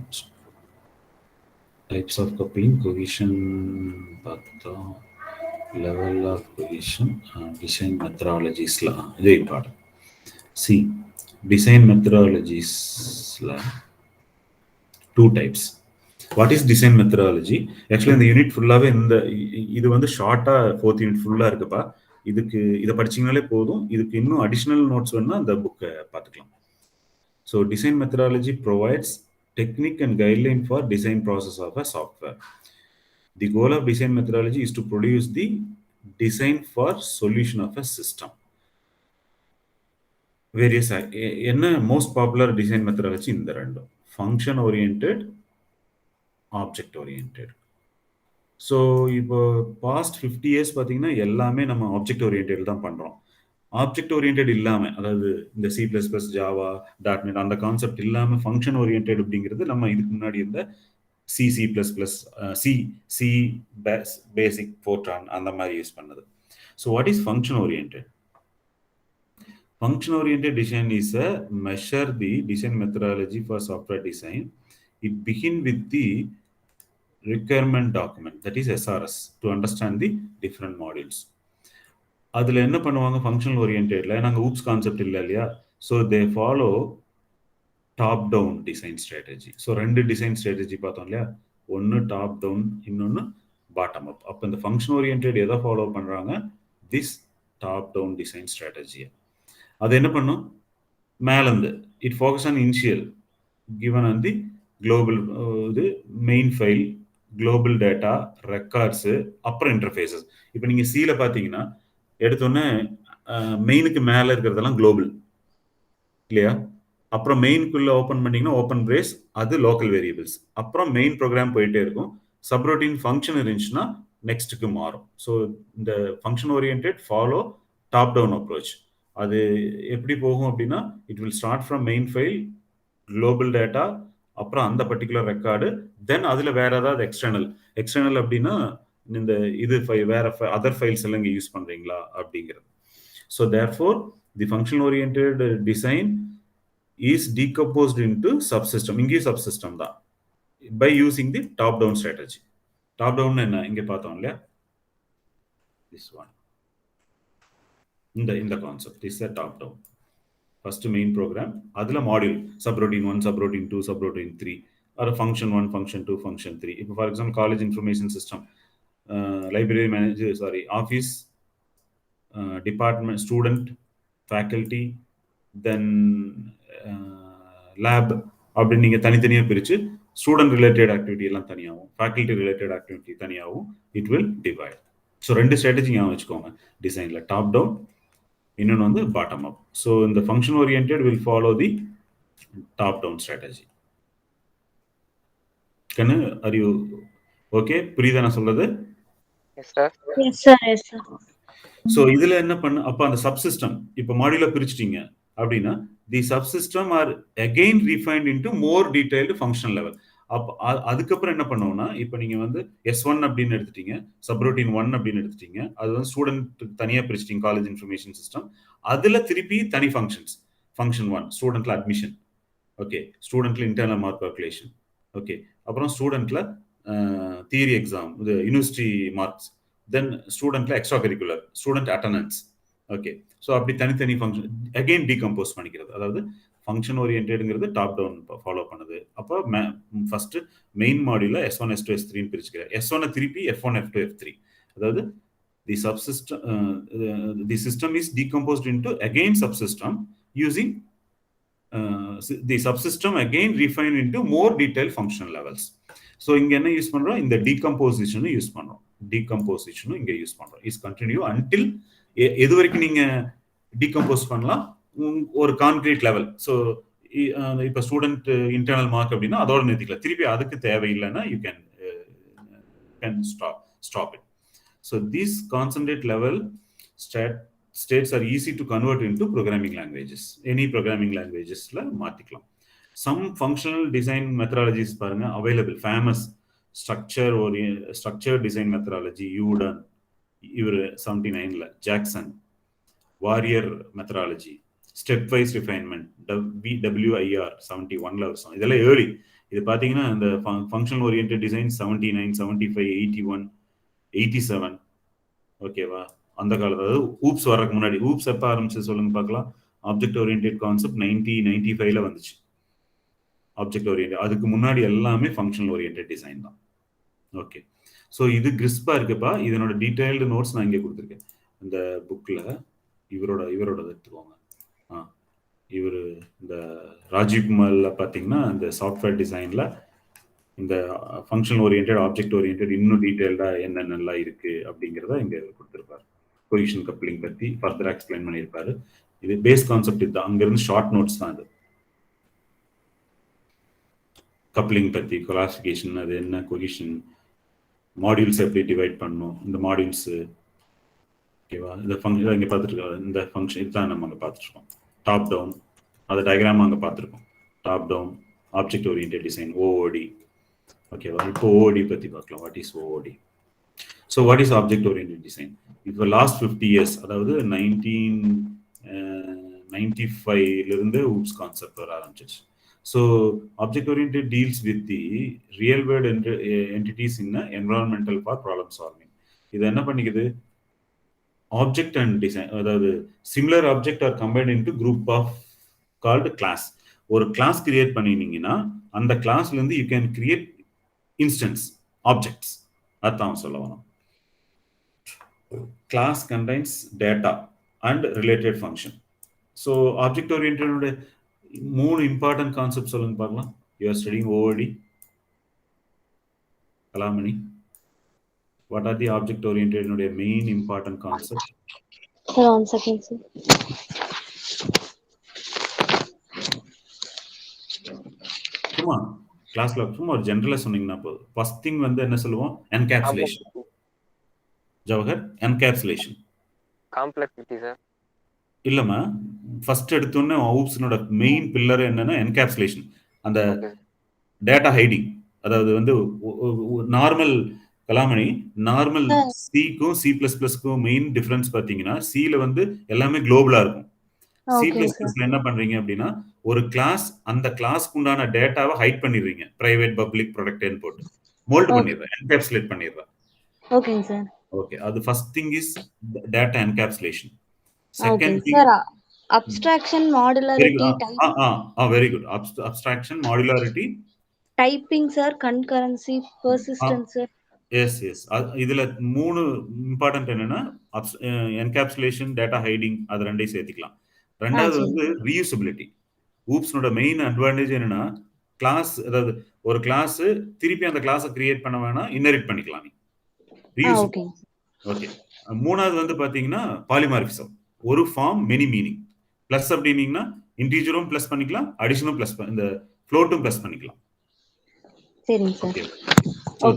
Types of coupling, cohesion, level of cohesion, design methodologies la idu important. See, design methodologies la two types. What is design methodology? Actually இந்த யூனிட் ஃபுல்லாவே இது வந்து ஷார்ட்டா 4th யூனிட் ஃபுல்லா இருக்குப்பா. இதுக்கு இத படிச்சீங்கனாலே போதும். இதுக்கு இன்னும் அடிஷனல் நோட்ஸ் வேணும்னா அந்த புக்கை பார்த்துக்கலாம். So design methodology provides technique and guideline for design process of a software. The goal of design methodology is to produce the design for solution of a system. Various என்ன most popular design methodology இந்த ரெண்டும், function oriented, object oriented. So இப்போ past 50 years பாத்தீங்கன்னா எல்லாமே நம்ம object oriented தான் பண்றோம். ஆப்ஜெக்ட் ஓரியன்டட் இல்லாம, அதாவது இந்த C++, ஜாவா, .NET அந்த கான்செப்ட் இல்லாம ஃபங்க்ஷன் ஓரியன்டட் அப்படிங்கிறது நம்ம இதுக்கு முன்னாடி இருந்த C பேசிக், ஃபோர்ட்ரான் அந்த மாதிரி யூஸ் பண்ணது. So what is function oriented? Function oriented design is a measure the design methodology for software design. It begin with the requirement document, that is SRS, to understand the different modules. அதில் என்ன பண்ணுவாங்க ஃபங்க்ஷனல் ஓரியன்டட்ல, நாங்கள் ஊப்ஸ் கான்செப்ட் இல்லை இல்லையா, so they follow top down design strategy. So 2 design strategy பார்த்தோம் இல்லையா, ஒன்று டாப் டவுன், இன்னொன்று பாட்டம் அப். அப்போ இந்த ஃபங்க்ஷன் ஓரியன்டட் எதை ஃபாலோ பண்ணுறாங்க? திஸ் டாப் டவுன் டிசைன் ஸ்ட்ராட்டஜியை. அது என்ன பண்ணும்? மேலேருந்து it focus on initial given on the global இது main file, global data, records, அப்புறம் இன்டர்ஃபேஸஸ். இப்போ நீங்கள் சீல பார்த்தீங்கன்னா எடுத்தோன்னே மெயினுக்கு மேலே இருக்கிறதெல்லாம் குளோபல் இல்லையா? அப்புறம் மெயின்குள்ளே ஓப்பன் பண்ணிங்கன்னா ஓப்பன் பிரேஸ், அது லோக்கல் வேரியபிள்ஸ். அப்புறம் மெயின் ப்ரோக்ராம் போயிட்டே இருக்கும். சப்ரோட்டின் ஃபங்க்ஷன் இருந்துச்சுன்னா நெக்ஸ்ட்டுக்கு மாறும். ஸோ இந்த function oriented follow top down approach. அது எப்படி போகும் அப்படின்னா it will start from main file, global data, அப்புறம் அந்த பர்டிகுலர் ரெக்கார்டு, தென் அதில் வேற ஏதாவது எக்ஸ்டர்னல் அப்படின்னா இந்த இது வேற அதர் ஃபைல்ஸ் எல்லாம் இங்கே யூஸ் பண்ணுறீங்களா அப்படிங்கிறது. So therefore the function oriented design is decomposed into subsystem. இங்கே subsystem தான் by using the top down strategy. Top down என்ன இங்கே பார்த்தோம் இல்லையா? This one. இந்த concept is a top down. First main program, அதில் module subroutine 1, subroutine 2, subroutine 3, or function 1, function 2, function 3. இப்போ for example college information system, library manager, office, department, student, faculty, then lab அப்படின்னு நீங்கள் தனித்தனியாக பிரித்து ஸ்டூடெண்ட் ரிலேட்டட் ஆக்டிவிட்டி எல்லாம் தனியாகவும், ஃபேக்கல்ட்டி ரிலேட்டட் ஆக்டிவிட்டி தனியாகவும் it will divide. So 2 strategy ஞாபகம் வச்சுக்கோங்க டிசைனில், டாப் டவுன், இன்னொன்று வந்து பாட்டம் அப். ஸோ இந்த function oriented will follow the top down strategy. கண்ணு அறிவு ஓகே? புரியுதா நான் சொல்றது? Yes sir, yes sir. So இதில் என்ன பண்ண, அப்போ அந்த சப்சிஸ்டம் இப்போ மாடியூலை பிரிச்சிட்டீங்க அப்படின்னா the subsystem are again refined into more detailed functional level. அப்போ அதுக்கப்புறம் என்ன பண்ணுவோம்னா, இப்போ நீங்கள் வந்து S1 அப்படின்னு எடுத்துட்டீங்க, சப்ரோட்டின் 1 அப்படின்னு எடுத்துட்டீங்க, அது வந்து ஸ்டூடெண்ட் தனியாக பிரிச்சிட்டீங்க காலேஜ் இன்ஃபர்மேஷன் சிஸ்டம். அதில் திருப்பி தனி ஃபங்க்ஷன்ஸ், ஃபங்க்ஷன் 1 ஸ்டூடெண்ட்ல அட்மிஷன், ஓகே, ஸ்டூடெண்ட்ல இன்டர்னல் மார்க் கால்குலேஷன், ஓகே, அப்புறம் ஸ்டூடெண்ட்ல தியரி எக்ஸாம், இது யூனிவர்சிட்டி மார்க்ஸ், தென் ஸ்டூடெண்ட்ல extra curricular, student attendance, okay. So அப்படி தனித்தனி ஃபங்க்ஷன் அகெயின் டீகம்போஸ் பண்ணிக்கிறது. அதாவது ஃபங்க்ஷன் ஓரியன்டடுங்கிறது டாப் டவுன் ஃபாலோ பண்ணுது. அப்போ first main மாடியூல S1, S2, S3 பிரிச்சுக்கிறேன். S1 திருப்பி F1, F2, F3. அதாவது the system is decomposed into again subsystem using the subsystem again refine into more detail functional levels. So இங்க என்ன யூஸ் பண்றோம்? இந்த டீகம்போசிஷனும் யூஸ் பண்றோம். டீகம்போசிஷனும் இங்க யூஸ் பண்றோம். இஸ் கண்டினியூ அன்டில் எது வரைக்கும் நீங்க டீகம்போஸ் பண்ணலாம், ஒரு கான்கிரீட் லெவல். ஸோ இப்போ ஸ்டூடெண்ட் இன்டர்னல் மார்க் அப்படின்னா அதோட நிறுத்திக்கலாம். திருப்பி அதுக்கு தேவையில்லைன்னா you can stop it. So these concentrate level states are easy to convert into programming languages. Any programming languagesல மாத்திக்கலாம். Some functional design methodologies பாருங்க available, famous structure design methodology, Uden, இவர் 79ல, ஜாக்சன், வாரியர் methodology, step wise refinement, WIR 71ல வருஷம். இதெல்லாம் ஏர்லி. இது பார்த்தீங்கன்னா இந்த ஃபங்க்ஷனல் ஓரியன்டட் டிசைன் 79, 75, 81, 87, ஓகேவா? அந்த காலத்து, அதாவது ஊப்ஸ் வர்றதுக்கு முன்னாடி. ஊப்ஸ் எப்போ ஆரம்பிச்சு சொல்லுங்க பார்க்கலாம்? ஆப்ஜெக்ட் ஓரியன்டட் கான்செப்ட் 1995ல வந்துச்சு. ஆப்ஜெக்ட் ஓரியன்டட், அதுக்கு முன்னாடி எல்லாமே ஃபங்க்ஷனல் ஓரியன்டட் டிசைன் தான். ஓகே, ஸோ இது கிறிஸ்பா இருக்குப்பா. இதனோட டீடைல்டு நோட்ஸ் நான் இங்கே கொடுத்துருக்கேன் இந்த புக்கில். இவரோட எடுத்துக்கோங்க. இவர் இந்த ராஜீவ் குமாரில் பார்த்தீங்கன்னா இந்த சாஃப்ட்வேர் டிசைனில் இந்த ஃபங்க்ஷனல் ஓரியன்டட், ஆப்ஜெக்ட் ஓரியன்டட் இன்னும் டீட்டெயில்டாக என்னென்னலாம் இருக்குது அப்படிங்கிறத இங்கே கொடுத்துருப்பார். கொலிஷன் கப்ளிங் பற்றி ஃபர்தராக எக்ஸ்பிளைன் பண்ணியிருப்பாரு. இது பேஸ் கான்செப்ட் இதுதான். அங்கேருந்து ஷார்ட் நோட்ஸ் தான் இது. கப்ளிங் பற்றி, கிளாசிஃபிகேஷன் அது என்ன, கொலிஷன், மாடியூல்ஸ் எப்படி டிவைட் பண்ணணும், இந்த மாடியூல்ஸு, ஓகேவா? இந்த ஃபங்க்ஷன் இங்கே பார்த்துருக்கோம். இந்த ஃபங்க்ஷன் இதுதான் நம்ம அங்கே பார்த்துருக்கோம். டாப் டவுன், அந்த டயக்ராம் அங்கே பார்த்துருக்கோம். Top down, object oriented design, OOD, ஓகேவா? இப்போ OOD பற்றி பார்க்கலாம். What is OOD? So what is object oriented design? இப்போ லாஸ்ட் 50 years, அதாவது 1995லேருந்து ஊப்ஸ் கான்செப்ட் வர ஆரம்பிச்சிச்சு. So object-oriented deals with the real-world entities in the environmental for problem solving. இது என்ன பண்ணிக்குது? Object and design, அதாவது similar object are combined into group of called class. ஒரு class create பண்ணினீங்கன்னா அந்த classல இருந்து you can create instance objects. அதான் சொல்ல வரோம். Class contains data and related function. So object-oriented 3 important concept சொல்லுங்க பார்க்கலாம். You are studying OOD. Kalamani. What are the object-oriented main important concepts? Sir, 1 second, sir. சும்மா கிளாஸ்ல சும்மா ஒரு ஜெனரலா சொன்னீங்கன்னா போதும். ஃபர்ஸ்ட் திங் வந்து என்ன சொல்லுவோம்? Encapsulation. Jawahar, encapsulation. Complexity sir. இல்லம்மா, ஃபர்ஸ்ட் எடுத்தோன்னே ஊப்ஸ்னோட மெயின் பில்லர் என்னன்னா என்கேப்சுலேஷன். அந்த டேட்டா ஹைடிங். அதாவது வந்து நார்மல் கலாமணி நார்மல் சிக்கும் C++க்கும் மெயின் டிஃபரன்ஸ் பார்த்தீங்கன்னா சில வந்து எல்லாமே குளோபலா இருக்கும். C++ல என்ன பண்றீங்க அப்படின்னா ஒரு கிளாஸ் அந்த கிளாஸ்க்கு உண்டான டேட்டாவை ஹைட் பண்ணிடுறீங்க. பிரைவேட் பப்ளிக் ப்ராடக்ட் போட்டு மோல்ட் பண்ணிடுறேன், என்கேப்சுலேட் பண்ணிடுறேன். ஓகேங்க சார். ஓகே, அது first thing is data encapsulation. Second thing sir abstraction modularity very good. Abstraction modularity typing sir, concurrency, persistence sir. Yes இதுல 3 இம்பார்ட்டன்ட் என்னன்னா என்கேப்சுலேஷன், டேட்டா ஹைடிங், அது ரெண்டையும் சேர்த்துக்கலாம். ரெண்டாவது வந்து ரீயூசபிலிட்டி. ஊப்ஸ்னோட மெயின் அட்வான்டேஜ் என்னன்னா கிளாஸ், அதாவது ஒரு கிளாஸ் திருப்பி அந்த கிளாஸை கிரியேட் பண்ண வேணாம், இன்ஹெரிட் பண்ணிக்கலாம் நீ. ரீயூசபிள். ஓகே. மூணாவது வந்து பாத்தீங்கன்னா பாலிமார்பிசம். ஒரு ஃபார்ம் மெனி மீனிங். பிளஸ் அப்படின்னீங்கன்னா இன்டீஜரும் பிளஸ் பண்ணிக்கலாம், அடிஷனும் பிளஸ் இந்த ஃப்ளோட்டும் பிளஸ் பண்ணிக்கலாம். சரிங்க sir. So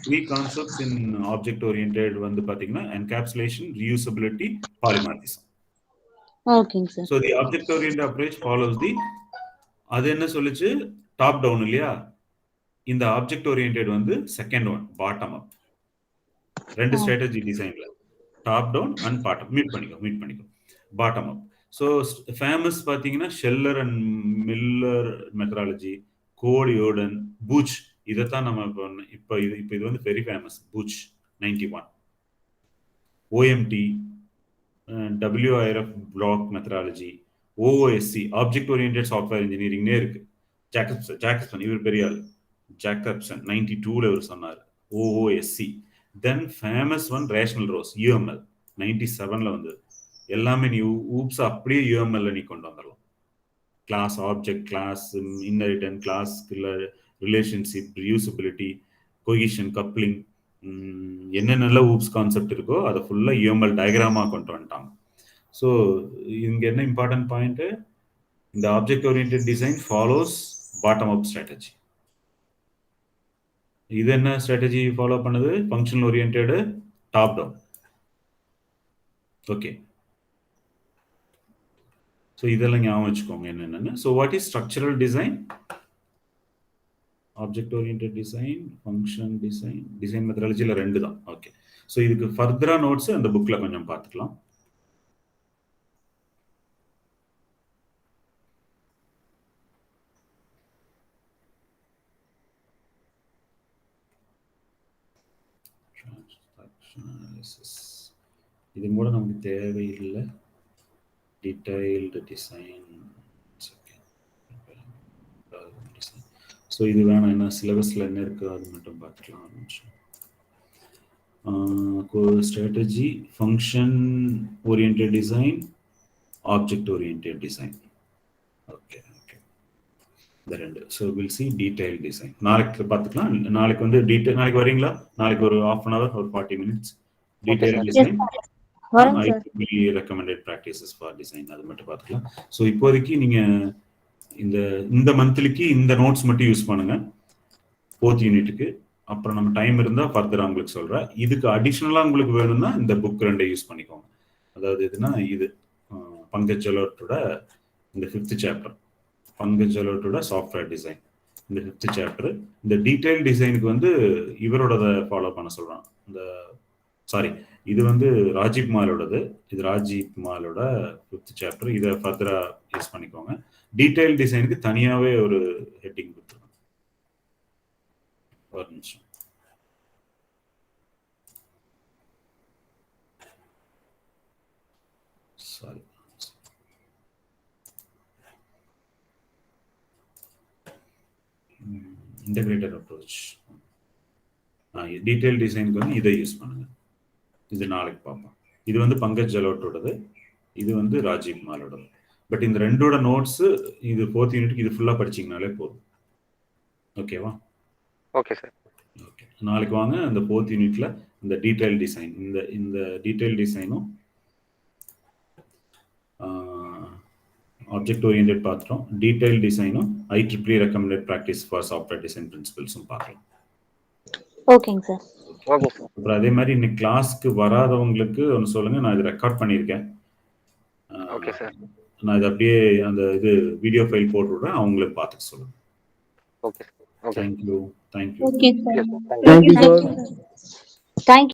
three concepts in object oriented வந்து பாத்தீங்கன்னா encapsulation, reusability, polymorphism. ஓகேங்க sir. So the object oriented approach follows the அது என்ன சொல்லுச்சு, டாப் டவுன் இல்லையா? இந்த ஆப்ஜெக்ட் ஓரியன்டட் வந்து செகண்ட் ஒன், பாட்டம் அப். ரெண்டு ஸ்ட்ராட்டஜி டிசைன்ல top down and bottom. Meet பண்ணிக்கோ பாட்டம் அப். ஸோ ஃபேமஸ் பார்த்தீங்கன்னா Shlaer and Mellor methodology, Coad Yourdon, Booch. இதைத்தான் நம்ம இப்போ இது வந்து very famous. Booch 91, OMT, WIRF Brock methodology, OOSC object oriented software இன்ஜினியரிங்னே இருக்கு. ஜாக்கப்சன் இவர் பெரிய ஆள். ஜாக்கப்சன் 92ல இவர் சொன்னார் OOSC. Then famous one Rational Rose, UML 97ல வந்தது. எல்லாமே நீ ஊப்ஸ் அப்படியே UML நீ கொண்டு வந்துடலாம். Class object, class inheritance, class relationship, reusability, cohesion, coupling, என்னென்ன ஊப்ஸ் கான்செப்ட் இருக்கோ அதை ஃபுல்லா UML டயக்ராமா கொண்டு வந்துட்டாங்க. ஸோ இங்க என்ன இம்பார்ட்டன்ட் பாயிண்ட், இந்த object oriented design follows bottom up strategy. இது என்ன ஸ்ட்ராட்டஜி ஃபாலோ பண்ணுது? Functional oriented top down. Okay, so இதெல்லாம் ஞாபகம் வச்சுக்கோங்க என்னென்னு. So what is structural design? Object oriented design, function design, design மெத்தடாலஜியில் 2 தான். ஓகே, ஸோ இதுக்கு ஃபர்தரா நோட்ஸ் அந்த புக்ல கொஞ்சம் பார்த்துக்கலாம். இது கூட நமக்கு தேவையில்லை. Detailed design. ஸோ இது வேணாம், என்ன சிலபஸில் என்ன இருக்கு அது மட்டும் பார்த்துக்கலாம். ஒரு நிமிஷம். Strategy, function oriented design, object oriented design. Okay, இந்த 2. So will see detail design. நாளைக்கு பார்த்துக்கலாம். நாளைக்கு வந்து நாளைக்கு வரீங்களா? நாளைக்கு ஒரு 1/2 hour, ஒரு 40 minutes detail design, IEEE recommended practices for design, அது மட்டும் பார்த்துக்கலாம். ஸோ இப்போதைக்கு நீங்க இந்த மந்த்லிக்கு இந்த நோட்ஸ் மட்டும் யூஸ் பண்ணுங்க 4th யூனிட்டுக்கு. அப்புறம் நம்ம டைம் இருந்தா ஃபர்தரா உங்களுக்கு சொல்றேன். இதுக்கு அடிஷனலா உங்களுக்கு வேணும்னா இந்த புக் 2 யூஸ் பண்ணிக்கோங்க. அதாவது இதுனா இது பங்கஜ் ஜெலோட்டோட இந்த 5th சாப்டர், பங்கஜ் ஜெலோட்டோட சாஃப்ட்வேர் டிசைன், இந்த 5th சாப்டர். இந்த டீடைல் டிசைனுக்கு வந்து இவரோட ஃபாலோ பண்ண சொல்றான். இந்த இது வந்து ராஜீவ் மாலோடது. இது ராஜீவ் மாலோட 5th சாப்டர். இதை ஃபர்தரா யூஸ் பண்ணிக்கோங்க. டீடைல் டிசைனுக்கு தனியாவே ஒரு ஹெட்டிங் கொடுத்துருக்கோம். ஒரு நிமிஷம். Sorry, integrated approach. டீடைல் டிசைனுக்கு வந்து இதை யூஸ் பண்ணுங்க. இது நாளைக்கு பார்ப்போம். இது வந்து பங்கஜ் ஜெலோட்டோடது, இது வந்து ராஜீவ் மாலோடது. பட் இந்த 2ஓட நோட்ஸ் இது 4th யூனிட்டுக்கு இது ஃபுல்லா படிச்சீங்கனாலே போதும். ஓகேவா? Okay sir. ஓகே. நாளைக்கு வாங்க அந்த 4th யூனிட்ல இந்த டீடைல் டிசைன் இந்த டீடைல் டிசைனும் ஆப்ஜெக்ட் ஓரியன்டட் பார்த்துட்டோம். டீடைல் டிசைனும் IEEE recommended practice for software design பிரின்சிபல்ஸும் பார்க்கலாம். ஓகேங்க சார். Okay sir. அப்புறம் அதே மாதிரி இன்னைக்கு கிளாஸ்க்கு வராதவங்களுக்கு ஒன்று சொல்லுங்க. நான் இதை ரெக்கார்ட் பண்ணியிருக்கேன். Okay sir. நான் இதை அப்படியே அந்த இது வீடியோ ஃபைல் போட்டு விடுறேன். அவங்களுக்கு பார்த்துட்டு சொல்லுங்க. Okay sir. Okay. Thank you. Okay sir. Thank you. Thank you.